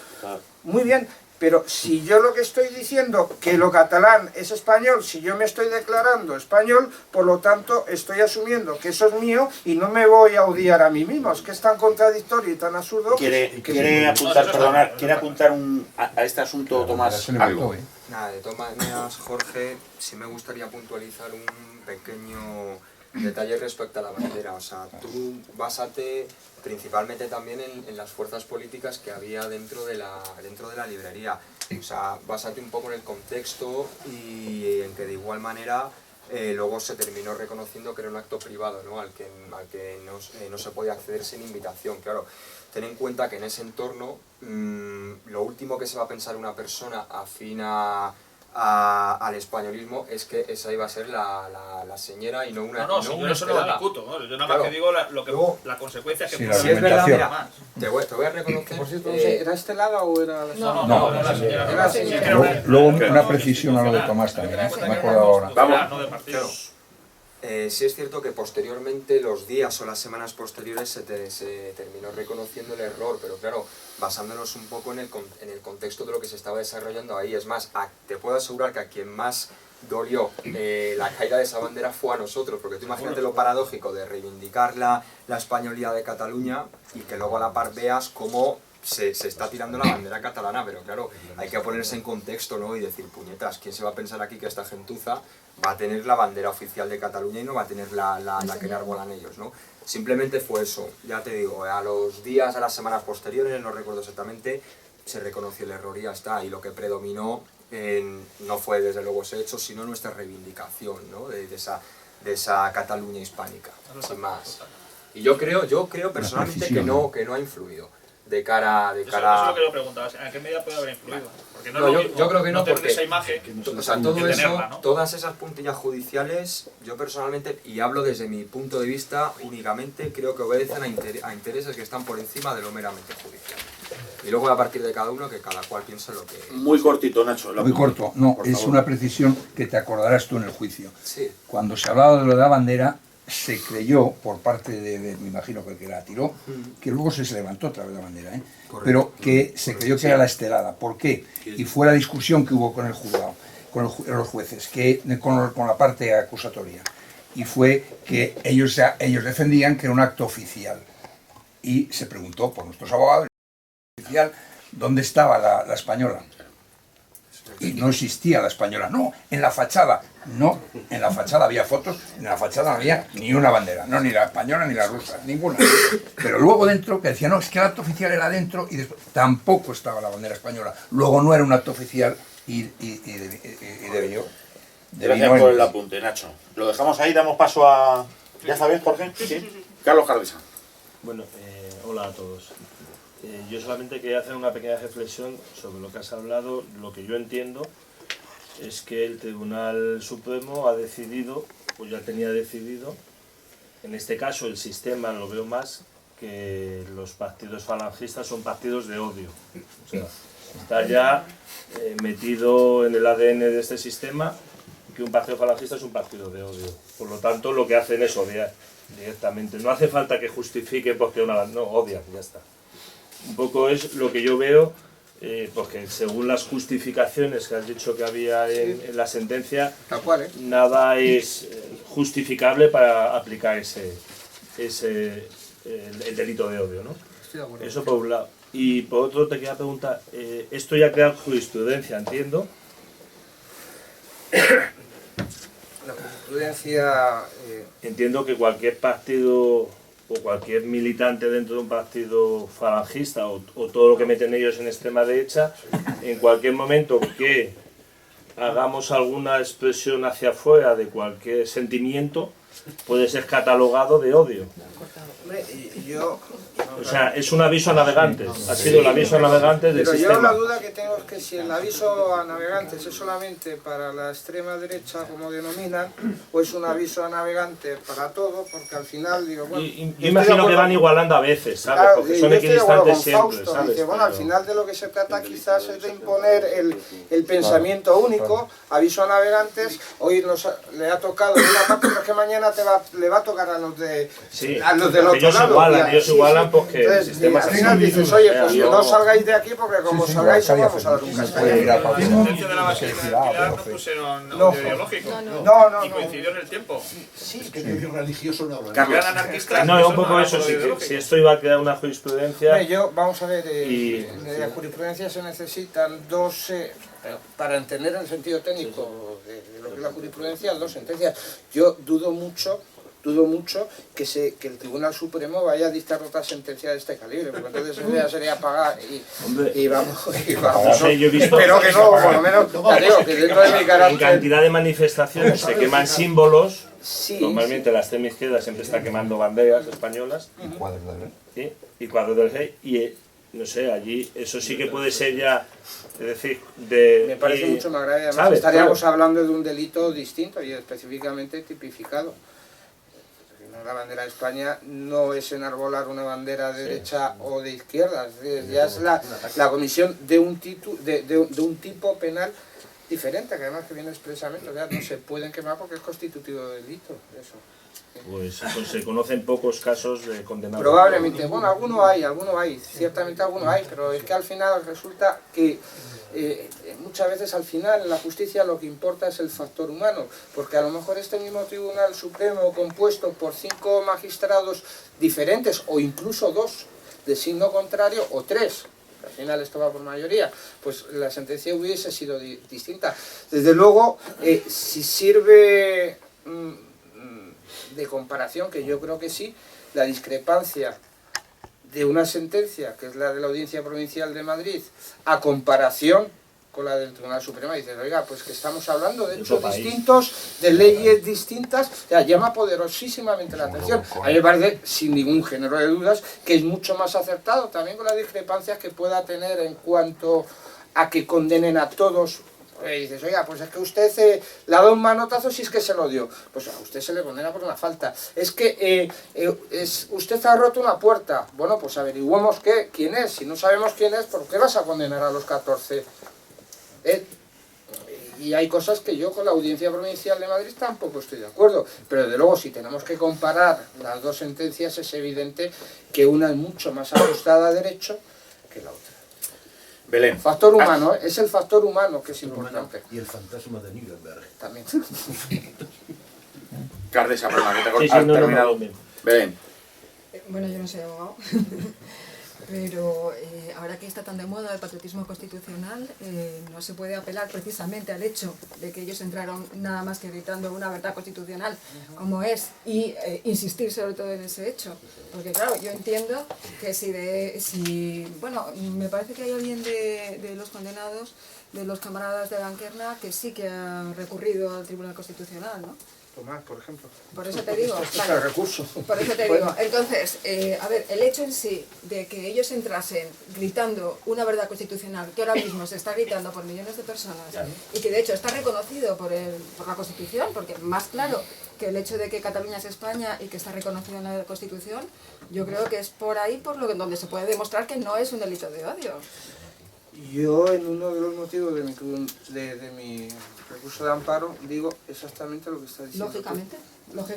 [SPEAKER 3] muy bien. Pero si yo lo que estoy diciendo, que lo catalán es español, si yo me estoy declarando español, por lo tanto estoy asumiendo que eso es mío y no me voy a odiar a mí mismo. Es que es tan contradictorio y tan absurdo.
[SPEAKER 1] ¿Quiere apuntar a este asunto, Tomás, algo?
[SPEAKER 2] Nada, de todas maneras, Jorge, sí me gustaría puntualizar un pequeño detalle respecto a la bandera. O sea, tú básate principalmente también en las fuerzas políticas que había dentro de la librería. O sea, básate un poco en el contexto y en que de igual manera luego se terminó reconociendo que era un acto privado, ¿no? al que no se podía acceder sin invitación. Claro, ten en cuenta que en ese entorno lo último que se va a pensar una persona afín al españolismo es que esa iba a ser la señora y no una
[SPEAKER 8] yo eso no lo discuto, ¿no? Yo nada más que digo la consecuencia que
[SPEAKER 6] sí,
[SPEAKER 2] si es verdad, mira,
[SPEAKER 8] más.
[SPEAKER 2] te voy a reconocer.
[SPEAKER 3] Por cierto, ¿era estelada o era la señora?
[SPEAKER 8] No, la señora.
[SPEAKER 3] Era la señora.
[SPEAKER 6] Luego una precisión a lo de Tomás también, me acuerdo ahora.
[SPEAKER 8] Vamos.
[SPEAKER 2] Claro. Sí es cierto que posteriormente, los días o las semanas posteriores, se terminó reconociendo el error, pero claro, basándonos un poco en el contexto de lo que se estaba desarrollando ahí. Es más, te puedo asegurar que a quien más dolió la caída de esa bandera fue a nosotros, porque tú imagínate lo paradójico de reivindicar la españolidad de Cataluña y que luego a la par veas cómo se está tirando la bandera catalana, pero claro, hay que ponerse en contexto, ¿no? Y decir, puñetas, ¿quién se va a pensar aquí que esta gentuza va a tener la bandera oficial de Cataluña y no va a tener la que enarbolan ellos, ¿no? Simplemente fue eso, ya te digo, a los días, a las semanas posteriores, no recuerdo exactamente, se reconoció el error y ya está, y lo que predominó no fue desde luego ese hecho, sino nuestra reivindicación, ¿no? de esa Cataluña hispánica, sin más. Y yo creo personalmente que no ha influido. de cara...
[SPEAKER 8] Eso es lo que yo preguntaba, ¿a qué medida puede haber influido? Porque
[SPEAKER 2] yo creo que no, porque
[SPEAKER 8] esa imagen,
[SPEAKER 2] o sea, todo eso,
[SPEAKER 8] tenerla, ¿no?
[SPEAKER 2] todas esas puntillas judiciales, yo personalmente, y hablo desde mi punto de vista únicamente, creo que obedecen a intereses que están por encima de lo meramente judicial. Y luego a partir de cada uno, que cada cual piense lo que...
[SPEAKER 1] Muy cortito, Nacho.
[SPEAKER 6] Muy corto, no, es una precisión que te acordarás tú en el juicio.
[SPEAKER 2] Sí.
[SPEAKER 6] Cuando se hablaba de lo de la bandera, se creyó por parte de me imagino que el que la tiró, que luego se levantó otra vez la bandera, pero que se creyó que era la estelada. ¿Por qué? Y fue la discusión que hubo con el juzgado, con los jueces, con la parte acusatoria. Y fue que ellos defendían que era un acto oficial. Y se preguntó por nuestros abogados, oficial, ¿dónde estaba la española? Y no existía la española, no, en la fachada había fotos, en la fachada no había ni una bandera, no, ni la española ni la rusa, ninguna. Pero luego dentro, que decía, no, es que el acto oficial era dentro y después tampoco estaba la bandera española. Luego no era un acto oficial y debió.
[SPEAKER 1] Gracias por el apunte, Nacho. Lo dejamos ahí, damos paso a... ¿Ya sabes, Jorge? Sí. Carlos Carvisa.
[SPEAKER 9] Bueno, hola a todos. Yo solamente quería hacer una pequeña reflexión sobre lo que has hablado. Lo que yo entiendo es que el Tribunal Supremo ha decidido, pues ya tenía decidido, en este caso el sistema lo veo más, que los partidos falangistas son partidos de odio. O sea, está ya metido en el ADN de este sistema que un partido falangista es un partido de odio. Por lo tanto, lo que hacen es odiar directamente. No hace falta que justifique porque no, odian, ya está. Un poco es lo que yo veo, porque según las justificaciones que has dicho que había en la sentencia, nada es justificable para aplicar el delito de odio, ¿no? Eso por un lado. Y por otro te quería preguntar, esto ya crea jurisprudencia, entiendo.
[SPEAKER 3] jurisprudencia...
[SPEAKER 9] Entiendo que cualquier partido o cualquier militante dentro de un partido falangista o todo lo que meten ellos en extrema derecha, en cualquier momento que hagamos alguna expresión hacia afuera de cualquier sentimiento, puede ser catalogado de odio.
[SPEAKER 3] Hombre, yo...
[SPEAKER 9] O sea, es un aviso a navegantes, ha sido el aviso a navegantes del
[SPEAKER 3] Pero
[SPEAKER 9] sistema.
[SPEAKER 3] yo la duda que tengo es que si el aviso a navegantes es solamente para la extrema derecha, como denominan, o es un aviso a navegantes para todo, porque al final digo, bueno...
[SPEAKER 9] Yo imagino que van igualando a veces, ¿sabes?
[SPEAKER 3] Claro,
[SPEAKER 9] Porque son
[SPEAKER 3] yo estoy de acuerdo
[SPEAKER 9] equidistantes
[SPEAKER 3] con
[SPEAKER 9] siempre,
[SPEAKER 3] Fausto,
[SPEAKER 9] ¿sabes?
[SPEAKER 3] dice, bueno, al final de lo que se trata quizás es de imponer el pensamiento único, aviso a navegantes, hoy le ha tocado de una parte, pero es que mañana le va a tocar a los de
[SPEAKER 9] Sí,
[SPEAKER 3] a los del otro
[SPEAKER 9] ellos
[SPEAKER 3] lado.
[SPEAKER 9] igualan, ellos
[SPEAKER 3] Sí,
[SPEAKER 9] igualan
[SPEAKER 3] sí.
[SPEAKER 9] porque el
[SPEAKER 3] Entonces,
[SPEAKER 9] sistema
[SPEAKER 3] al
[SPEAKER 9] es
[SPEAKER 3] final
[SPEAKER 9] así.
[SPEAKER 3] dices, oye, pues
[SPEAKER 9] Yo-
[SPEAKER 3] no salgáis de aquí porque como salgáis os vamos a dar un
[SPEAKER 6] puede
[SPEAKER 3] castañazo.
[SPEAKER 6] ir a Pablo.
[SPEAKER 8] En la sentencia de la Basílica de Pilar no pusieron
[SPEAKER 3] No.
[SPEAKER 8] odio ideológico.
[SPEAKER 3] No.
[SPEAKER 8] Y coincidió en el tiempo.
[SPEAKER 5] Sí, que el religioso no habla.
[SPEAKER 8] Eran anarquistas.
[SPEAKER 9] No,
[SPEAKER 8] pero
[SPEAKER 9] un poco
[SPEAKER 8] no
[SPEAKER 9] eso,
[SPEAKER 8] eran
[SPEAKER 9] si
[SPEAKER 8] ideológicos.
[SPEAKER 9] esto iba a crear una jurisprudencia...
[SPEAKER 3] Vamos a ver,
[SPEAKER 9] Y-
[SPEAKER 3] en la jurisprudencia se necesitan dos, para entender el sentido técnico de lo que es la jurisprudencia, dos sentencias. Yo dudo mucho que el Tribunal Supremo vaya a dictar otra sentencia de este calibre, porque entonces eso ya sería pagar y vamos,
[SPEAKER 9] No sé, yo he visto-
[SPEAKER 3] espero que no, por lo menos, ya digo, que dentro de mi
[SPEAKER 9] En
[SPEAKER 3] carácter...
[SPEAKER 9] cantidad de manifestaciones se queman símbolos.
[SPEAKER 3] Sí,
[SPEAKER 9] Normalmente la extrema izquierda siempre está quemando banderas españolas
[SPEAKER 6] Y cuadros de ver.
[SPEAKER 9] ¿sí? Y cuadros del rey. Y no sé, allí eso sí que puede ser ya, es decir,
[SPEAKER 3] me parece mucho más grave, además
[SPEAKER 9] ¿sabes?
[SPEAKER 3] estaríamos
[SPEAKER 9] Claro.
[SPEAKER 3] hablando de un delito distinto y específicamente tipificado. La bandera de España no es enarbolar una bandera de derecha o de izquierda, es decir, ya es la comisión de un tipo penal diferente, que además que viene expresamente, o sea, no se pueden quemar porque es constitutivo de delito, eso.
[SPEAKER 9] Pues se conocen pocos casos de condenados.
[SPEAKER 3] Probablemente, bueno, alguno hay, ciertamente alguno hay, pero es que al final resulta que muchas veces al final en la justicia lo que importa es el factor humano, porque a lo mejor este mismo Tribunal Supremo compuesto por 5 magistrados diferentes o incluso 2 de signo contrario o 3, al final esto va por mayoría, pues la sentencia hubiese sido distinta. Desde luego, si sirve de comparación, que yo creo que sí, la discrepancia de una sentencia, que es la de la Audiencia Provincial de Madrid, a comparación con la del Tribunal Supremo, dices, oiga, pues que estamos hablando de hechos distintos, de leyes distintas, o sea, llama poderosísimamente la atención. A mí me parece, sin ningún género de dudas, que es mucho más acertado, también con las discrepancias que pueda tener en cuanto a que condenen a todos. Y dices, oiga, pues es que usted le ha dado un manotazo si es que se lo dio. Pues a usted se le condena por una falta. Es que usted ha roto una puerta. Bueno, pues averiguemos quién es. Si no sabemos quién es, ¿por qué vas a condenar a los 14? Y hay cosas que yo con la Audiencia Provincial de Madrid tampoco estoy de acuerdo. Pero desde luego, si tenemos que comparar las dos sentencias, es evidente que una es mucho más ajustada a derecho que la otra.
[SPEAKER 1] Belén.
[SPEAKER 3] Factor humano, es el factor humano que es importante.
[SPEAKER 5] Y el fantasma de Nuremberg.
[SPEAKER 3] También.
[SPEAKER 1] Cardesa, perdona, que te
[SPEAKER 9] Sí, sí,
[SPEAKER 1] has
[SPEAKER 9] no,
[SPEAKER 1] terminado.
[SPEAKER 9] no.
[SPEAKER 1] Belén.
[SPEAKER 4] Bueno, yo no soy abogado, pero ahora que está tan de moda el patriotismo constitucional, no se puede apelar precisamente al hecho de que ellos entraron nada más que gritando una verdad constitucional como es y insistir sobre todo en ese hecho. Porque claro, yo entiendo que bueno, me parece que hay alguien de los condenados, de los camaradas de Banquerna, que sí que ha recurrido al Tribunal Constitucional, ¿no?
[SPEAKER 3] Tomás, por ejemplo.
[SPEAKER 4] Por eso te digo,
[SPEAKER 3] Este es
[SPEAKER 4] vale.
[SPEAKER 3] el recurso.
[SPEAKER 4] Por eso te digo. Entonces, a ver, el hecho en sí de que ellos entrasen gritando una verdad constitucional, que ahora mismo se está gritando por millones de personas, y que de hecho está reconocido por la Constitución, porque más claro que el hecho de que Cataluña es España y que está reconocido en la Constitución, yo creo que es por ahí donde se puede demostrar que no es un delito de odio.
[SPEAKER 3] Yo en uno de los motivos de mi recurso de amparo digo exactamente lo que está diciendo.
[SPEAKER 4] Lógicamente,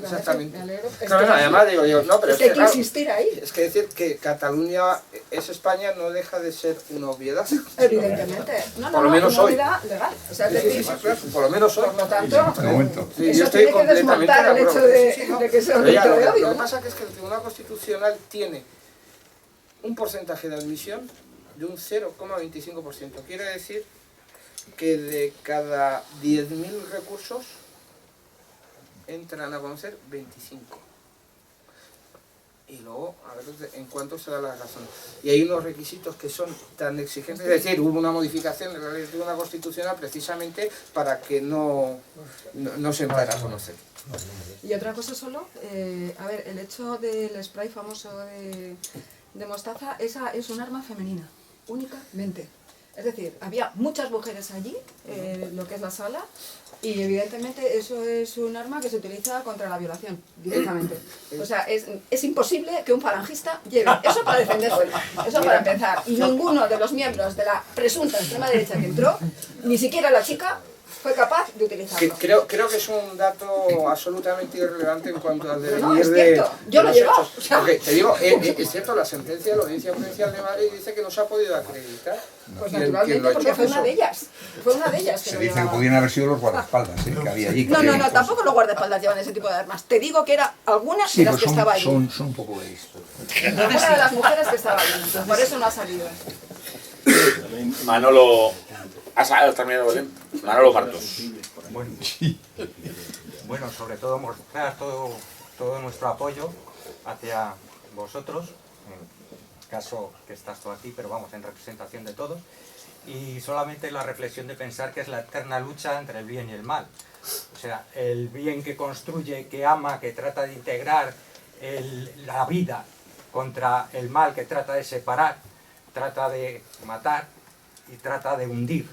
[SPEAKER 3] Exactamente.
[SPEAKER 4] me alegro.
[SPEAKER 3] Claro, además digo, no, pero
[SPEAKER 4] es que hay que
[SPEAKER 3] claro,
[SPEAKER 4] insistir ahí.
[SPEAKER 3] es que decir que Cataluña es España no deja de ser una obviedad.
[SPEAKER 4] Evidentemente. No,
[SPEAKER 3] Por lo menos
[SPEAKER 4] una
[SPEAKER 3] hoy.
[SPEAKER 4] obviedad legal. O sea, es
[SPEAKER 3] Sí,
[SPEAKER 4] decir,
[SPEAKER 3] sí, claro, por lo menos hoy.
[SPEAKER 4] por lo tanto,
[SPEAKER 6] Un momento.
[SPEAKER 3] Sí,
[SPEAKER 4] eso
[SPEAKER 3] yo estoy
[SPEAKER 4] tiene que
[SPEAKER 3] completamente
[SPEAKER 4] desmontar
[SPEAKER 3] de
[SPEAKER 4] el
[SPEAKER 3] acuerdo.
[SPEAKER 4] hecho de,
[SPEAKER 3] Sí, sí, no.
[SPEAKER 4] de que sea un
[SPEAKER 3] Pero ya,
[SPEAKER 4] delito de
[SPEAKER 3] lo
[SPEAKER 4] odio,
[SPEAKER 3] que
[SPEAKER 4] ¿no?
[SPEAKER 3] pasa es que el Tribunal Constitucional tiene un porcentaje de admisión de un 0,25%. Quiere decir que de cada 10.000 recursos, entran a conocer 25. Y luego, a ver en cuánto se da la razón. Y hay unos requisitos que son tan exigentes, es decir, hubo una modificación de la ley de una constitucional precisamente para que no se entrara a conocer.
[SPEAKER 4] Y otra cosa solo, a ver, el hecho del spray famoso de mostaza, esa es un arma femenina, únicamente. Es decir, había muchas mujeres allí, lo que es la sala, y evidentemente eso es un arma que se utiliza contra la violación, directamente. O sea, es imposible que un falangista lleve eso para defenderse, eso para empezar. Y ninguno de los miembros de la presunta extrema derecha que entró, ni siquiera la chica, fue capaz de utilizarlo.
[SPEAKER 3] Creo que es un dato absolutamente irrelevante en cuanto al devenir
[SPEAKER 4] no, es cierto. Yo lo llevo. O sea,
[SPEAKER 3] porque te digo, es cierto, la sentencia de la Audiencia Provincial de Madrid dice que no se ha podido acreditar.
[SPEAKER 4] Pues naturalmente, porque fue una de ellas. Fue una de ellas.
[SPEAKER 6] Se dice que podían haber sido los guardaespaldas que había allí.
[SPEAKER 4] No, tampoco los guardaespaldas llevan ese tipo de armas. Te digo que era alguna de las que estaba allí.
[SPEAKER 6] Son un poco de esto.
[SPEAKER 4] Una de las mujeres que estaba allí. Por eso no ha salido.
[SPEAKER 1] Manolo... ¿Has terminado, Belén? Manolo Martos.
[SPEAKER 10] Bueno, sobre todo mostrar todo nuestro apoyo hacia vosotros, en el caso que estás tú aquí, pero vamos, en representación de todos, y solamente la reflexión de pensar que es la eterna lucha entre el bien y el mal. O sea, el bien que construye, que ama, que trata de integrar la vida contra el mal que trata de separar, trata de matar y trata de hundir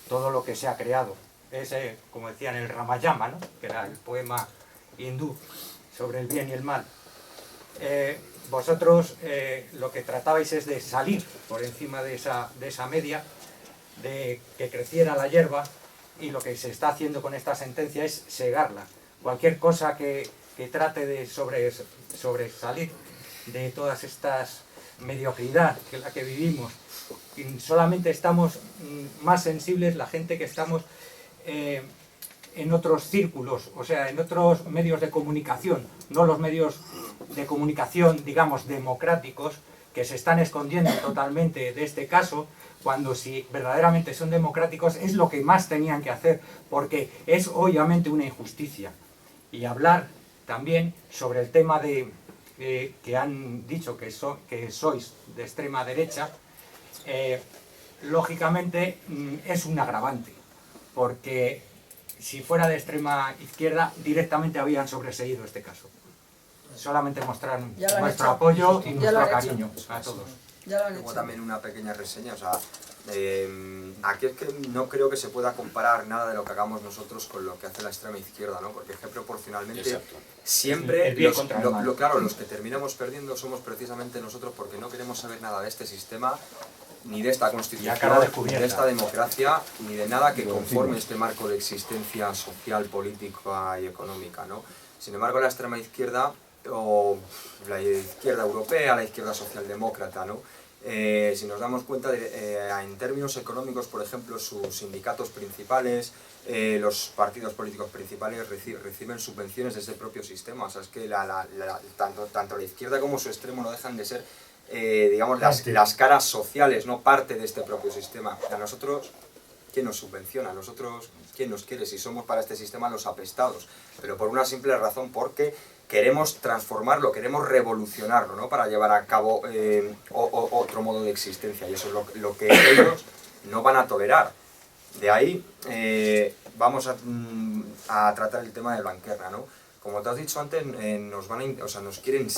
[SPEAKER 10] todo lo que se ha creado. Ese, como decían, el Ramayana, ¿no?, que era el poema hindú sobre el bien y el mal. Vosotros lo que tratabais es de salir por encima de esa media, de que creciera la hierba, y lo que se está haciendo con esta sentencia es segarla. Cualquier cosa que trate de sobresalir de todas estas mediocridad que es la que vivimos, y solamente estamos más sensibles la gente que estamos en otros círculos, o sea, en otros medios de comunicación, no los medios de comunicación, digamos, democráticos, que se están escondiendo totalmente de este caso, cuando si verdaderamente son democráticos es lo que más tenían que hacer, porque es obviamente una injusticia. Y hablar también sobre el tema de que han dicho que sois de extrema derecha, lógicamente es un agravante, porque si fuera de extrema izquierda directamente habían sobreseído este caso. Solamente mostrar nuestro apoyo y nuestro cariño a todos.
[SPEAKER 2] Luego también una pequeña reseña, o sea, aquí es que no creo que se pueda comparar nada de lo que hagamos nosotros con lo que hace la extrema izquierda, ¿no? Porque es que proporcionalmente siempre, claro, los que terminamos perdiendo somos precisamente nosotros, porque no queremos saber nada de este sistema, ni de esta constitución, ni de esta democracia, ni de nada que conforme este marco de existencia social, política y económica, ¿no? Sin embargo, la extrema izquierda, o la izquierda europea, la izquierda socialdemócrata, ¿no? Si nos damos cuenta, en términos económicos, por ejemplo, sus sindicatos principales, los partidos políticos principales reciben subvenciones de ese propio sistema. O sea, es que tanto la izquierda como su extremo no dejan de ser, digamos, las caras sociales, no parte de este propio sistema. A nosotros, ¿quién nos subvenciona? A nosotros, ¿quién nos quiere? Si somos para este sistema los apestados. Pero por una simple razón, porque queremos transformarlo, queremos revolucionarlo, ¿no?, para llevar a cabo otro modo de existencia, y eso es lo que ellos no van a tolerar. De ahí vamos a tratar el tema de Blanquerna, ¿no? Como te has dicho antes, nos quieren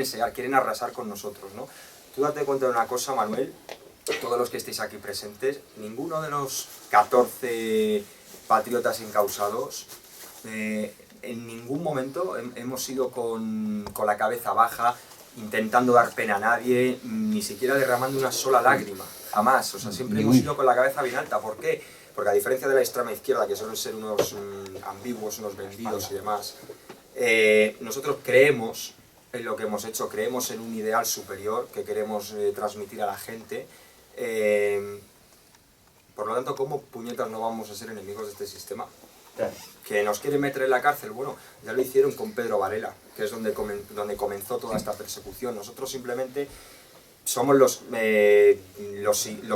[SPEAKER 2] segar, quieren arrasar con nosotros, ¿no? Tú date cuenta de una cosa, Manuel, todos los que estéis aquí presentes, ninguno de los 14 patriotas encausados en ningún momento hemos ido con la cabeza baja, intentando dar pena a nadie, ni siquiera derramando una sola lágrima, jamás. O sea, siempre hemos ido con la cabeza bien alta. ¿Por qué? Porque a diferencia de la extrema izquierda, que suelen ser unos ambiguos, unos vendidos y demás, nosotros creemos en lo que hemos hecho, creemos en un ideal superior que queremos transmitir a la gente. Por lo tanto, ¿cómo puñetas no vamos a ser enemigos de este sistema? Que nos quieren meter en la cárcel, bueno, ya lo hicieron con Pedro Varela, que es donde comenzó toda esta persecución. Nosotros simplemente somos los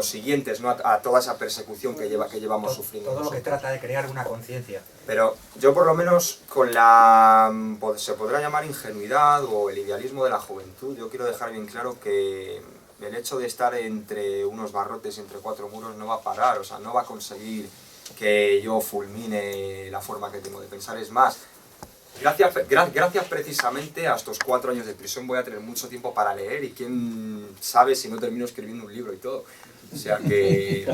[SPEAKER 2] siguientes, ¿no? a toda esa persecución que llevamos sufriendo.
[SPEAKER 10] Todo lo que trata de crear una conciencia.
[SPEAKER 2] Pero yo por lo menos con la, se podrá llamar ingenuidad o el idealismo de la juventud, yo quiero dejar bien claro que el hecho de estar entre unos barrotes, entre cuatro muros, no va a parar, o sea, no va a conseguir que yo fulmine la forma que tengo de pensar. Es más, gracias precisamente a estos 4 años de prisión voy a tener mucho tiempo para leer y quién sabe si no termino escribiendo un libro y todo. O sea que,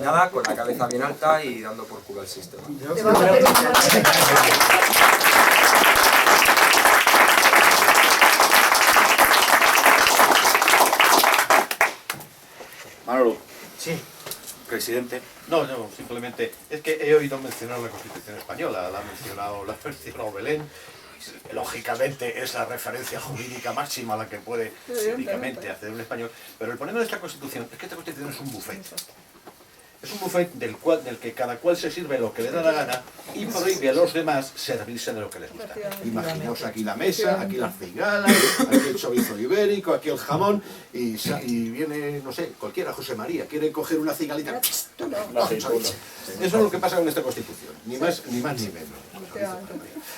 [SPEAKER 2] nada, con la cabeza bien alta y dando por culo al sistema.
[SPEAKER 1] Manolo.
[SPEAKER 5] Sí.
[SPEAKER 1] Presidente.
[SPEAKER 5] No, simplemente es que he oído mencionar la Constitución Española, la ha mencionado Belén. Lógicamente es la referencia jurídica máxima a la que puede técnicamente acceder un español, pero el problema de esta Constitución es que esta Constitución es un buffet. Es un buffet del que cada cual se sirve lo que le da la gana y prohíbe a los demás servirse de lo que les gusta. Imaginaos aquí la mesa, aquí las cigalas, aquí el chorizo ibérico, aquí el jamón y viene, no sé, cualquiera, José María, quiere coger una cigalita. Eso es lo que pasa con esta Constitución, ni más ni menos.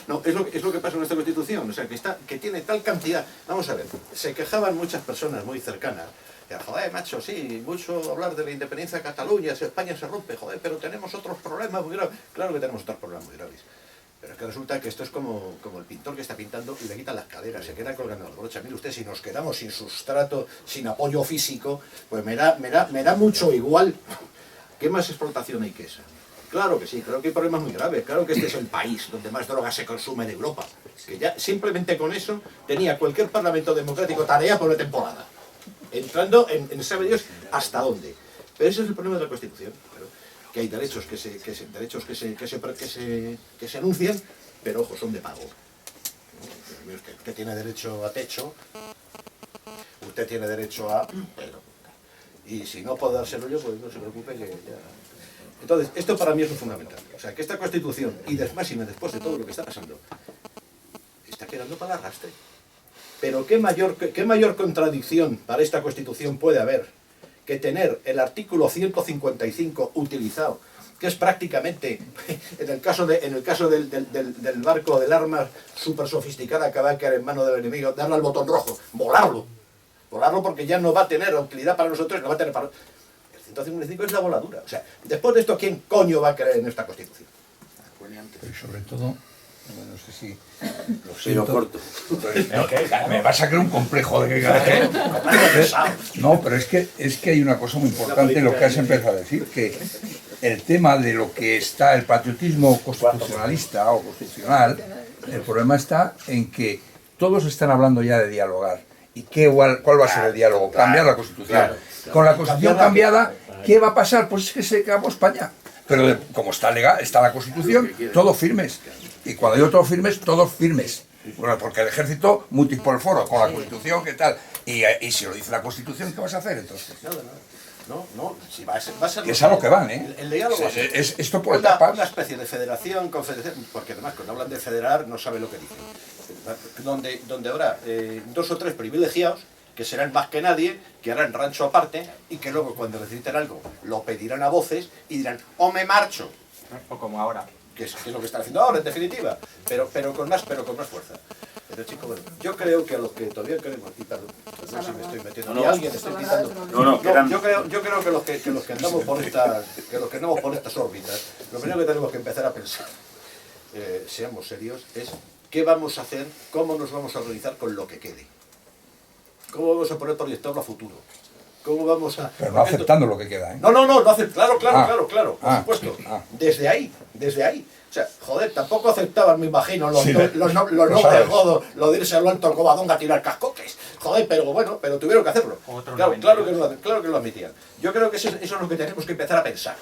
[SPEAKER 5] No, es lo que pasa con esta Constitución, o sea, que tiene tal cantidad. Vamos a ver, se quejaban muchas personas muy cercanas. Joder, macho, sí, mucho hablar de la independencia de Cataluña, si España se rompe, joder, pero tenemos otros problemas muy graves. Claro que tenemos otros problemas muy graves. Pero es que resulta que esto es como el pintor que está pintando y le quitan las caderas, se queda colgando las brochas. Mire usted, si nos quedamos sin sustrato, sin apoyo físico, pues me da mucho igual. ¿Qué más explotación hay que esa? Claro que sí, claro que hay problemas muy graves. Claro que este es el país donde más droga se consume de Europa. Que ya simplemente con eso tenía cualquier parlamento democrático tarea por una temporada. Entrando en sabe Dios hasta dónde. Pero ese es el problema de la Constitución, claro, que hay derechos que se anuncian, pero ojo, son de pago. Usted tiene derecho a techo, usted tiene derecho a... Pero, y si no puedo dárselo yo, pues no se preocupe que ya... Entonces, esto para mí es lo fundamental. O sea, que esta Constitución, y después de todo lo que está pasando, está quedando para el arrastre. Pero ¿qué mayor contradicción para esta Constitución puede haber que tener el artículo 155 utilizado, que es prácticamente, en el caso del barco del arma súper sofisticada que va a caer en mano del enemigo, darle al botón rojo, volarlo porque ya no va a tener utilidad para nosotros, no va a tener para... El 155 es la voladura. O sea, después de esto, ¿quién coño va a creer en esta Constitución?
[SPEAKER 6] Y sobre todo... No sé si...
[SPEAKER 1] Lo sigo corto.
[SPEAKER 6] Me vas a crear un complejo de que... No, pero es que hay una cosa muy importante en lo que has empezado a decir, que el tema de lo que está el patriotismo constitucionalista o constitucional, el problema está en que todos están hablando ya de dialogar. ¿Y cuál va a ser el diálogo? Cambiar la Constitución. Con la Constitución cambiada, ¿qué va a pasar? Pues es que se acabó España. Pero como está legal, está la Constitución, todos firmes. Y cuando digo todos firmes, bueno, porque el ejército multiplicó el foro con la Constitución, ¿qué tal? Y si lo dice la Constitución, ¿qué vas a hacer entonces?
[SPEAKER 5] No, si va a ser...
[SPEAKER 6] Que es a lo que van, ¿eh?
[SPEAKER 5] El diálogo
[SPEAKER 6] es esto por etapas.
[SPEAKER 5] Una especie de federación, confederación, porque además cuando hablan de federar no sabe lo que dicen. Donde habrá 2 o 3 privilegiados, que serán más que nadie, que harán rancho aparte, y que luego cuando necesiten algo, lo pedirán a voces y dirán, ¡o me marcho!
[SPEAKER 2] O como ahora.
[SPEAKER 5] Que es lo que están haciendo ahora, en definitiva, pero con más fuerza. Pero chicos, bueno, yo creo que a los que todavía queremos, y perdón si me estoy metiendo, y alguien estoy quitando. Yo creo que los que andamos por estas órbitas, lo primero que tenemos que empezar a pensar, seamos serios, es qué vamos a hacer, cómo nos vamos a organizar con lo que quede. ¿Cómo vamos a poder proyectarlo a futuro? ¿Cómo vamos a...?
[SPEAKER 6] Pero no aceptando lo que queda, ¿eh?
[SPEAKER 5] No aceptar, claro, por supuesto. Desde ahí. O sea, joder, tampoco aceptaban, me imagino, los nobles godos, lo de irse al alto Covadonga a tirar cascotes. Joder, pero tuvieron que hacerlo. Claro que lo admitían. Yo creo que eso es lo que tenemos que empezar a pensar.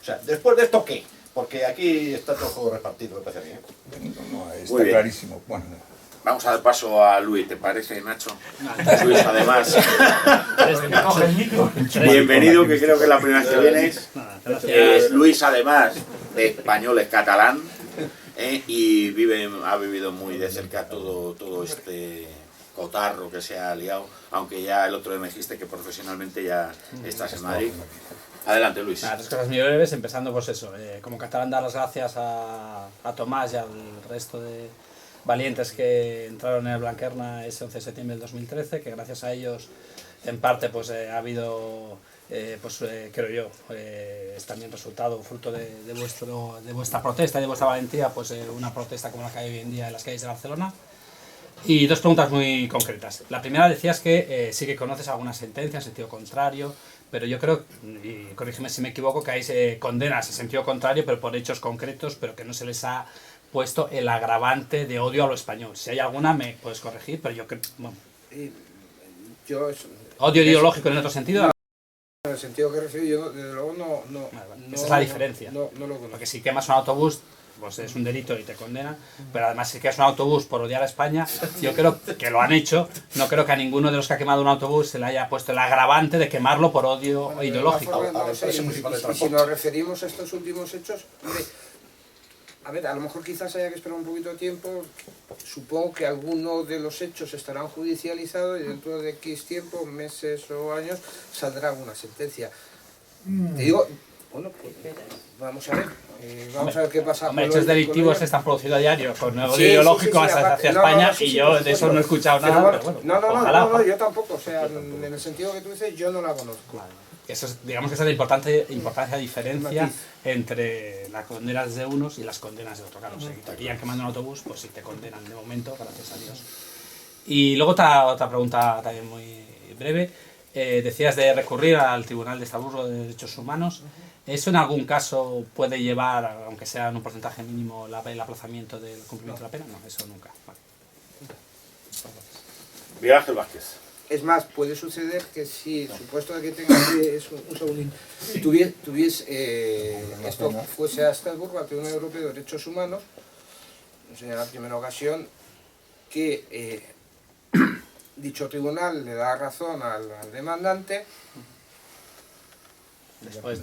[SPEAKER 5] O sea, después de esto, ¿qué? Porque aquí está todo el juego repartido, me parece a mí, ¿eh?
[SPEAKER 6] No, está clarísimo. Bueno,
[SPEAKER 1] vamos a dar paso a Luis, ¿te parece, Nacho? Luis, además, bienvenido, que creo que es la primera vez que vienes. Luis, además de español, es catalán, y ha vivido muy de cerca todo este cotarro que se ha liado, aunque ya el otro día me dijiste que profesionalmente ya estás en Madrid. Adelante, Luis.
[SPEAKER 11] Nada, 3 cosas muy breves, empezando pues eso, como catalán dar las gracias a Tomás y al resto de valientes que entraron en el Blanquerna ese 11 de septiembre del 2013, que gracias a ellos en parte pues ha habido, creo yo, es también resultado, fruto de vuestra protesta y de vuestra valentía, pues una protesta como la que hay hoy en día en las calles de Barcelona. Y dos preguntas muy concretas. La primera, decías que sí que conoces alguna sentencia en sentido contrario, pero yo creo, y corrígeme si me equivoco, que hay condenas en sentido contrario, pero por hechos concretos, pero que no se les ha puesto el agravante de odio a lo español. Si hay alguna, me puedes corregir, pero yo creo... Bueno. ¿Odio ideológico en otro sentido?
[SPEAKER 3] No, en el sentido que refiero yo, desde luego no...
[SPEAKER 11] Esa es la diferencia.
[SPEAKER 3] No lo conozco.
[SPEAKER 11] Porque si quemas un autobús, pues es un delito y te condenan, pero además si quemas un autobús por odiar a España, yo creo que lo han hecho, no creo que a ninguno de los que ha quemado un autobús se le haya puesto el agravante de quemarlo por odio ideológico.
[SPEAKER 3] Si nos referimos a estos últimos hechos, hombre, a ver, a lo mejor quizás haya que esperar un poquito de tiempo, supongo que algunos de los hechos estarán judicializados y dentro de X tiempo, meses o años, saldrá alguna sentencia. Te digo, bueno, pues vamos a ver. Vamos a ver qué pasa.
[SPEAKER 11] Hombre, hechos delictivos se están produciendo a diario con odio ideológico hacia España y yo de eso no he escuchado nada. Pero bueno,
[SPEAKER 3] no, yo tampoco. O sea, en el sentido que tú dices, yo no la conozco.
[SPEAKER 11] Vale. Eso es, digamos que esa es la importancia diferencia entre las condenas de unos y las condenas de otros. Claro, si te pillan quemando un autobús, pues sí te condenan de momento, gracias a Dios. Y luego otra pregunta también muy breve. Decías de recurrir al Tribunal de Estrasburgo de Derechos Humanos. ¿Eso en algún caso puede llevar, aunque sea en un porcentaje mínimo, el aplazamiento del cumplimiento de la pena? No, eso nunca. Vale.
[SPEAKER 1] Miguel Ángel Vázquez.
[SPEAKER 3] Es más, puede suceder que si, supuesto de que tengas un segundín, esto fuese a Estrasburgo, al Tribunal Europeo de Derechos Humanos, no sería la primera ocasión que dicho tribunal le da razón al demandante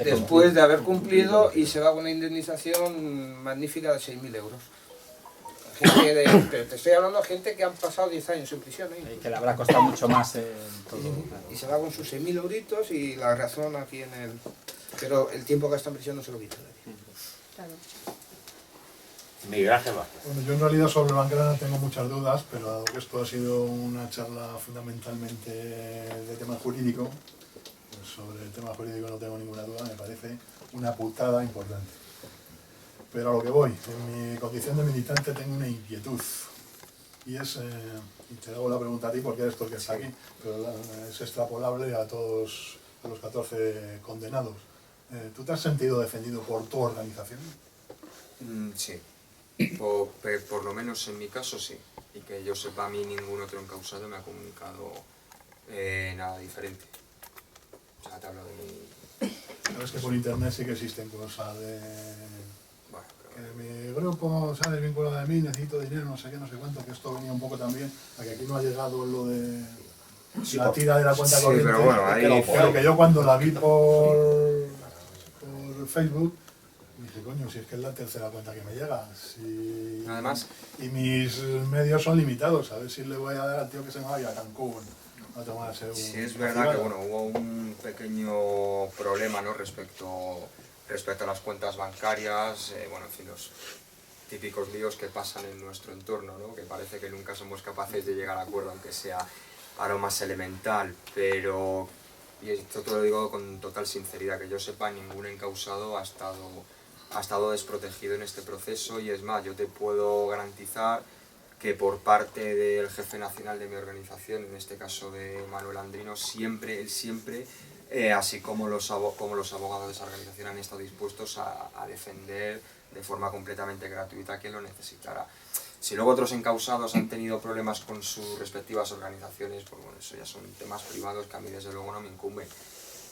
[SPEAKER 3] después de haber cumplido y se va con una indemnización magnífica de 6.000 euros. Pero te estoy hablando de gente que han pasado 10 años en prisión.
[SPEAKER 11] Y que le habrá costado mucho más todo.
[SPEAKER 3] Y se va con sus 6.000 euritos y la razón aquí en el... Pero el tiempo que está en prisión no se lo quita nadie.
[SPEAKER 4] Claro.
[SPEAKER 1] Miguel Ángel Vázquez.
[SPEAKER 12] Bueno, yo en realidad sobre Blanquerna tengo muchas dudas, pero dado que esto ha sido una charla fundamentalmente de tema jurídico, pues sobre el tema jurídico no tengo ninguna duda, me parece una putada importante. Pero a lo que voy, en mi condición de militante tengo una inquietud, y es, y te hago la pregunta a ti porque eres tú el que está aquí, pero es extrapolable a todos a los 14 condenados. ¿Tú te has sentido defendido por tu organización?
[SPEAKER 2] Sí. Por lo menos en mi caso sí, y que yo sepa, a mí ningún otro encausado me ha comunicado nada diferente. O sea, te hablo de mi...
[SPEAKER 12] Sabes que por internet sí que existen cosas de... Bueno, que mi grupo sale vinculado a mí, necesito dinero, no sé qué, no sé cuánto, que esto venía un poco también, a que aquí no ha llegado lo de sí, la tira de la cuenta corriente.
[SPEAKER 2] Pero bueno, ahí...
[SPEAKER 12] Claro, que yo cuando la vi por Facebook, dije, coño, si es que es la tercera cuenta que me llega. Si...
[SPEAKER 2] Además...
[SPEAKER 12] Y mis medios son limitados, a ver si le voy a dar al tío que se me vaya a Cancún a tomarse un...
[SPEAKER 2] Sí, es verdad que bueno, hubo un pequeño problema, ¿no? respecto a las cuentas bancarias, bueno, en fin, los típicos líos que pasan en nuestro entorno, ¿no? Que parece que nunca somos capaces de llegar a acuerdo, aunque sea a lo más elemental, pero... Y esto te lo digo con total sinceridad, que yo sepa, ningún encausado ha estado desprotegido en este proceso, y es más, yo te puedo garantizar que por parte del jefe nacional de mi organización, en este caso de Manuel Andrino, él siempre, así como los abogados de esa organización, han estado dispuestos a defender de forma completamente gratuita a quien lo necesitara. Si luego otros encausados han tenido problemas con sus respectivas organizaciones, pues bueno, eso ya son temas privados que a mí desde luego no me incumben.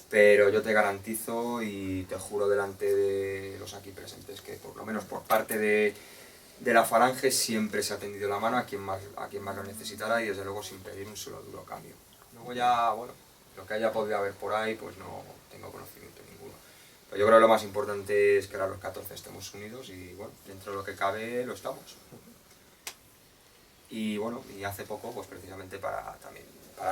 [SPEAKER 2] Pero yo te garantizo y te juro delante de los aquí presentes que por lo menos por parte de la Falange siempre se ha tendido la mano a quien más lo necesitara, y desde luego sin pedir un solo duro cambio. Luego ya, bueno, lo que haya podido haber por ahí, pues no tengo conocimiento ninguno. Pero yo creo que lo más importante es que ahora los 14 estemos unidos y bueno, dentro de lo que cabe lo estamos. Y bueno, y hace poco, pues precisamente para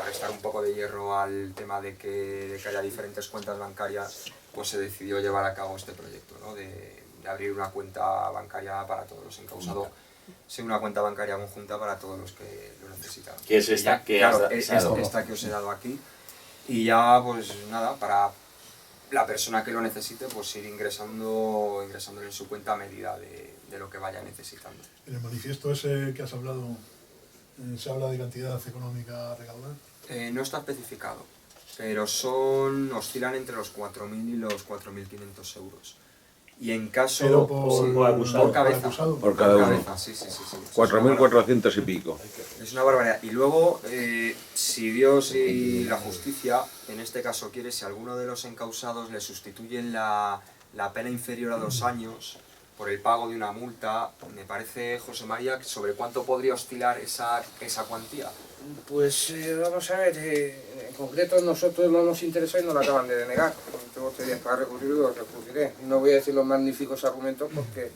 [SPEAKER 2] restar un poco de hierro al tema de que haya diferentes cuentas bancarias, pues se decidió llevar a cabo este proyecto, ¿no? de abrir una cuenta bancaria para todos los encausados. Sí, una cuenta bancaria conjunta para todos los que lo necesitan.
[SPEAKER 1] ¿Qué es esta?
[SPEAKER 2] Claro, esta que os he dado aquí. Y ya, pues nada, para la persona que lo necesite, pues ir ingresando en su cuenta a medida de lo que vaya necesitando.
[SPEAKER 12] En el manifiesto ese que has hablado, ¿se habla de cantidad económica a recaudar?
[SPEAKER 2] No está especificado, pero oscilan entre los 4.000 y los 4.500 euros. Y en caso...
[SPEAKER 12] Pero
[SPEAKER 2] por cabeza.
[SPEAKER 13] Por cada uno.
[SPEAKER 2] Sí.
[SPEAKER 13] 4.400 y pico.
[SPEAKER 2] Es una barbaridad. Y luego, si Dios y la justicia, en este caso quiere, si alguno de los encausados le sustituyen la pena inferior a 2 años por el pago de una multa, me parece, José María, ¿sobre cuánto podría oscilar esa cuantía?
[SPEAKER 3] Pues vamos a ver, en concreto nosotros no nos interesa y nos lo acaban de denegar. Tengo 3 días para recurrirlo, recurriré. No voy a decir los magníficos argumentos porque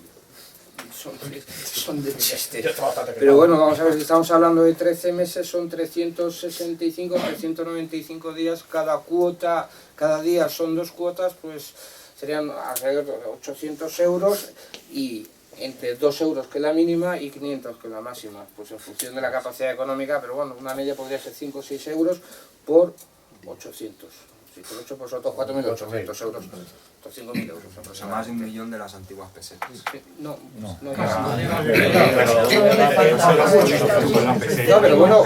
[SPEAKER 3] son de chiste. Pero bueno, vamos a ver, si estamos hablando de 13 meses, son 365, 395 días cada cuota, cada día son 2 cuotas, pues serían alrededor de 800 euros y entre 2 euros que es la mínima y 500 que es la máxima, pues en función de la capacidad económica, pero bueno, una media podría ser 5 o 6 euros por 800. Si por 8 pues otros 4.800 euros, otros 5.000 euros.
[SPEAKER 2] O sea, más de 1 millón de las antiguas pesetas.
[SPEAKER 3] No, pero bueno,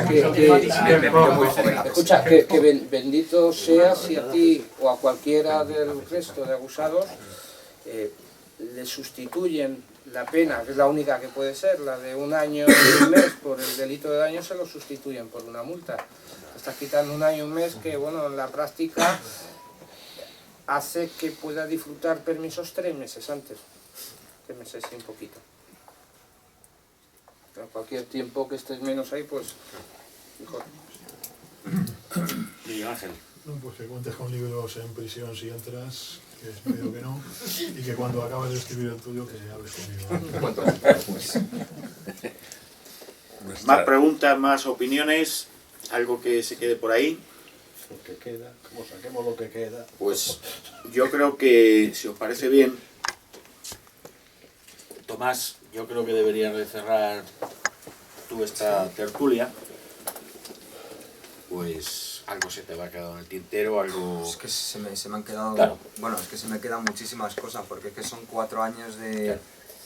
[SPEAKER 3] escucha, que bendito sea si a ti o a cualquiera del resto de acusados le sustituyen la pena, que es la única que puede ser, la de 1 año y 1 mes por el delito de daño, se lo sustituyen por una multa. Estás quitando 1 año y 1 mes que, bueno, en la práctica hace que pueda disfrutar permisos 3 meses antes. 3 meses y un poquito. Pero cualquier tiempo que estés menos ahí, pues mejor.
[SPEAKER 1] Miguel Ángel.
[SPEAKER 12] No, pues que cuentes con libros en prisión si entras, que espero que no, y que cuando acabes de escribir el tuyo que hables conmigo.
[SPEAKER 1] Más preguntas, más opiniones, algo que se quede por ahí.
[SPEAKER 5] Lo que queda, como saquemos lo que queda.
[SPEAKER 1] Pues yo creo que, si os parece bien, Tomás, yo creo que deberías de cerrar tú esta tertulia. Pues algo se te va a quedar en el tintero, algo...
[SPEAKER 2] Es que se me han quedado...
[SPEAKER 1] Claro.
[SPEAKER 2] Bueno, es que se me quedan muchísimas cosas, porque es que son 4 años de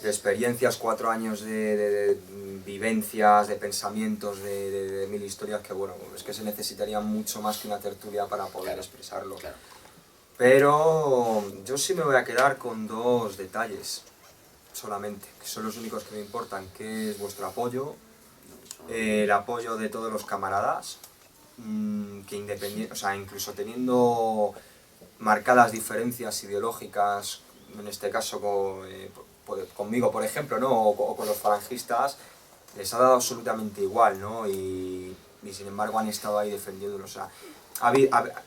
[SPEAKER 2] experiencias, 4 años de vivencias, de pensamientos, de 1000 historias que, bueno, es que se necesitaría mucho más que una tertulia para poder expresarlo.
[SPEAKER 1] Claro.
[SPEAKER 2] Pero yo sí me voy a quedar con 2 detalles solamente, que son los únicos que me importan, que es vuestro apoyo, el apoyo de todos los camaradas, que o sea, incluso teniendo marcadas diferencias ideológicas, en este caso conmigo, por ejemplo, ¿no? o con los falangistas, les ha dado absolutamente igual, ¿no? y sin embargo han estado ahí defendiéndolo. O sea,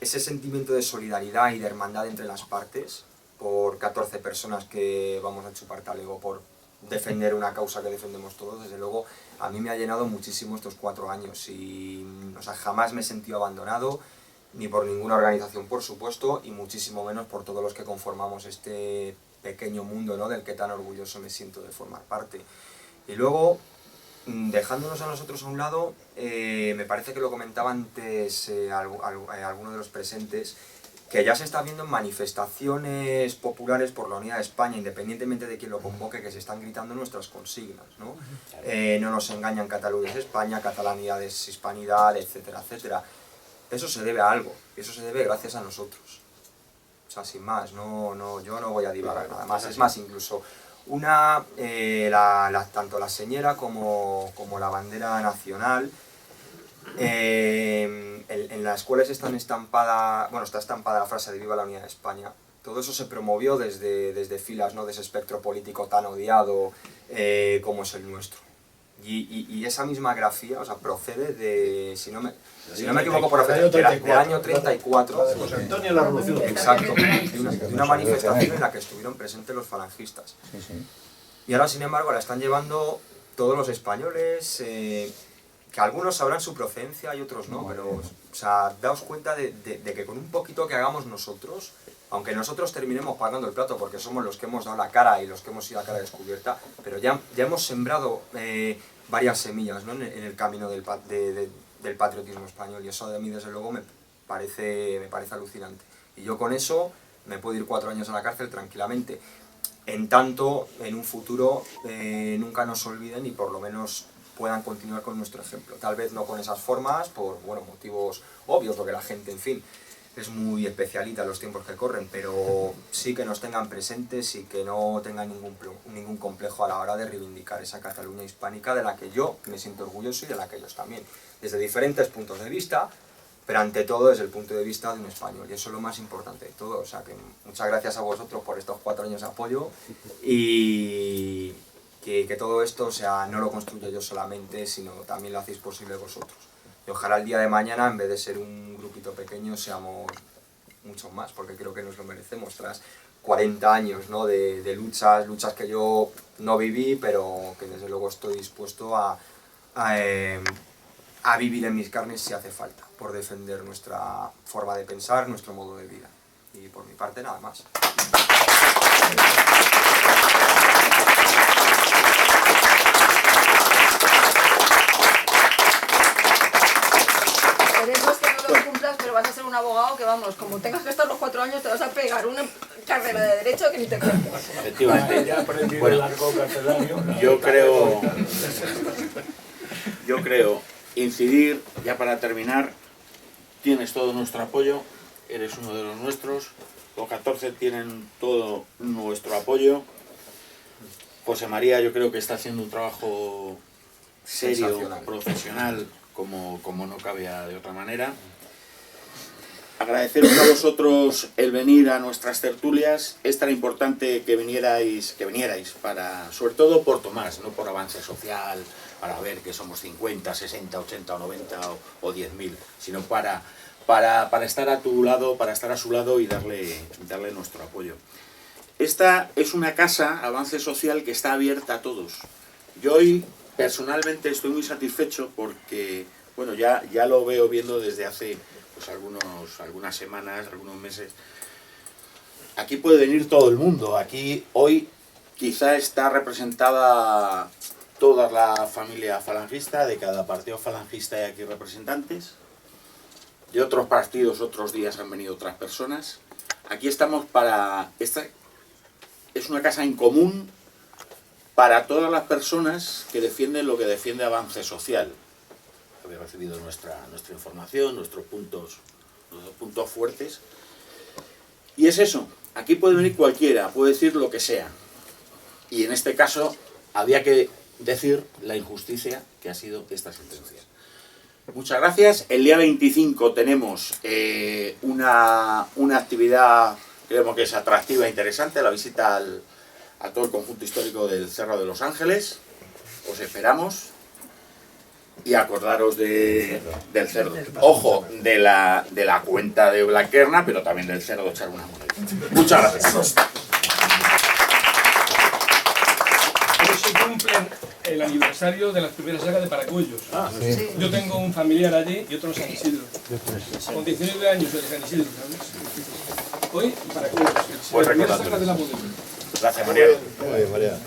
[SPEAKER 2] ese sentimiento de solidaridad y de hermandad entre las partes, por 14 personas que vamos a chupar talego por defender una causa que defendemos todos, desde luego a mí me ha llenado muchísimo estos 4 años y, o sea, jamás me he sentido abandonado, ni por ninguna organización, por supuesto, y muchísimo menos por todos los que conformamos este pequeño mundo, ¿no? Del que tan orgulloso me siento de formar parte. Y luego, dejándonos a nosotros a un lado, me parece que lo comentaba antes alguno de los presentes, que ya se está viendo en manifestaciones populares por la unidad de España, independientemente de quién lo convoque, que se están gritando nuestras consignas, ¿no? No nos engañan, Cataluña es España, catalanidad es hispanidad, etcétera, etcétera. Eso se debe a algo, eso se debe gracias a nosotros. O sea, sin más, yo no voy a divagar nada más. Es más, incluso tanto la señera como la bandera nacional, en las cuales está estampada la frase de Viva la Unidad de España. Todo eso se promovió desde filas, ¿no? De ese espectro político tan odiado como es el nuestro. Y esa misma grafía, o sea, procede de, si no me equivoco, por del año 34,
[SPEAKER 5] de José Antonio, la Revolución.
[SPEAKER 2] Exacto, de una manifestación en la que estuvieron presentes los falangistas. Y ahora, sin embargo, la están llevando todos los españoles, que algunos sabrán su procedencia y otros no, pero o sea, daos cuenta de que con un poquito que hagamos nosotros, aunque nosotros terminemos pagando el plato porque somos los que hemos dado la cara y los que hemos ido a cara descubierta, pero ya hemos sembrado varias semillas, ¿no?, en el camino del patriotismo español, y eso de mí desde luego me parece alucinante. Y yo con eso me puedo ir 4 años a la cárcel tranquilamente, en tanto en un futuro nunca nos olviden y por lo menos puedan continuar con nuestro ejemplo. Tal vez no con esas formas, por motivos obvios, lo que la gente, en fin, es muy especialita en los tiempos que corren, pero sí que nos tengan presentes y que no tengan ningún complejo a la hora de reivindicar esa Cataluña hispánica de la que yo me siento orgulloso y de la que ellos también, desde diferentes puntos de vista, pero ante todo desde el punto de vista de un español, y eso es lo más importante de todo. O sea que muchas gracias a vosotros por estos 4 años de apoyo, y que todo esto, o sea, no lo construyo yo solamente, sino también lo hacéis posible vosotros. Y ojalá el día de mañana, en vez de ser un grupito pequeño, seamos muchos más, porque creo que nos lo merecemos tras 40 años, ¿no?, de luchas que yo no viví, pero que desde luego estoy dispuesto a vivir en mis carnes si hace falta, por defender nuestra forma de pensar, nuestro modo de vida. Y por mi parte, nada más.
[SPEAKER 4] Queremos que no lo cumplas, pero vas a ser un abogado que, vamos, como tengas que estar los 4 años, te vas a pegar una carrera de derecho que ni te cuento.
[SPEAKER 1] Efectivamente. Bueno, yo creo incidir, ya para terminar, tienes todo nuestro apoyo, eres uno de los nuestros, los 14 tienen todo nuestro apoyo. José María, yo creo que está haciendo un trabajo serio, profesional, como no cabía de otra manera. Agradeceros a vosotros el venir a nuestras tertulias. Es tan importante que vinierais para, sobre todo por Tomás, no por avance social, para ver que somos 50, 60, 80 o 90 o 10.000, sino para estar a tu lado, para estar a su lado y darle nuestro apoyo. Esta es una casa, Avance Social, que está abierta a todos. Yo hoy personalmente estoy muy satisfecho porque, bueno, ya lo veo viendo desde hace pues algunas semanas, algunos meses. Aquí puede venir todo el mundo. Aquí hoy quizá está representada toda la familia falangista, de cada partido falangista hay aquí representantes. De otros partidos, otros días han venido otras personas. Aquí estamos esta es una casa en común para todas las personas que defienden lo que defiende Avance Social. Habéis recibido nuestra información, nuestros puntos fuertes. Y es eso, aquí puede venir cualquiera, puede decir lo que sea. Y en este caso había que decir la injusticia que ha sido esta sentencia. Muchas gracias. El día 25 tenemos una actividad, creemos que es atractiva e interesante, la visita a todo el conjunto histórico del Cerro de los Ángeles. Os esperamos. Y acordaros del cerdo. Ojo, de la cuenta de Blanquerna, pero también del cerdo, echar una moneda. Muchas gracias.
[SPEAKER 14] Hoy se cumple el aniversario de las primeras llagas de Paracuellos. Sí. Yo tengo un familiar allí y otro en San Isidro. Con 19 años en San Isidro, ¿sabes? Hoy, Paracuellos.
[SPEAKER 1] Pues recordad.
[SPEAKER 14] Gracias,
[SPEAKER 1] María.
[SPEAKER 5] Muy bien, María.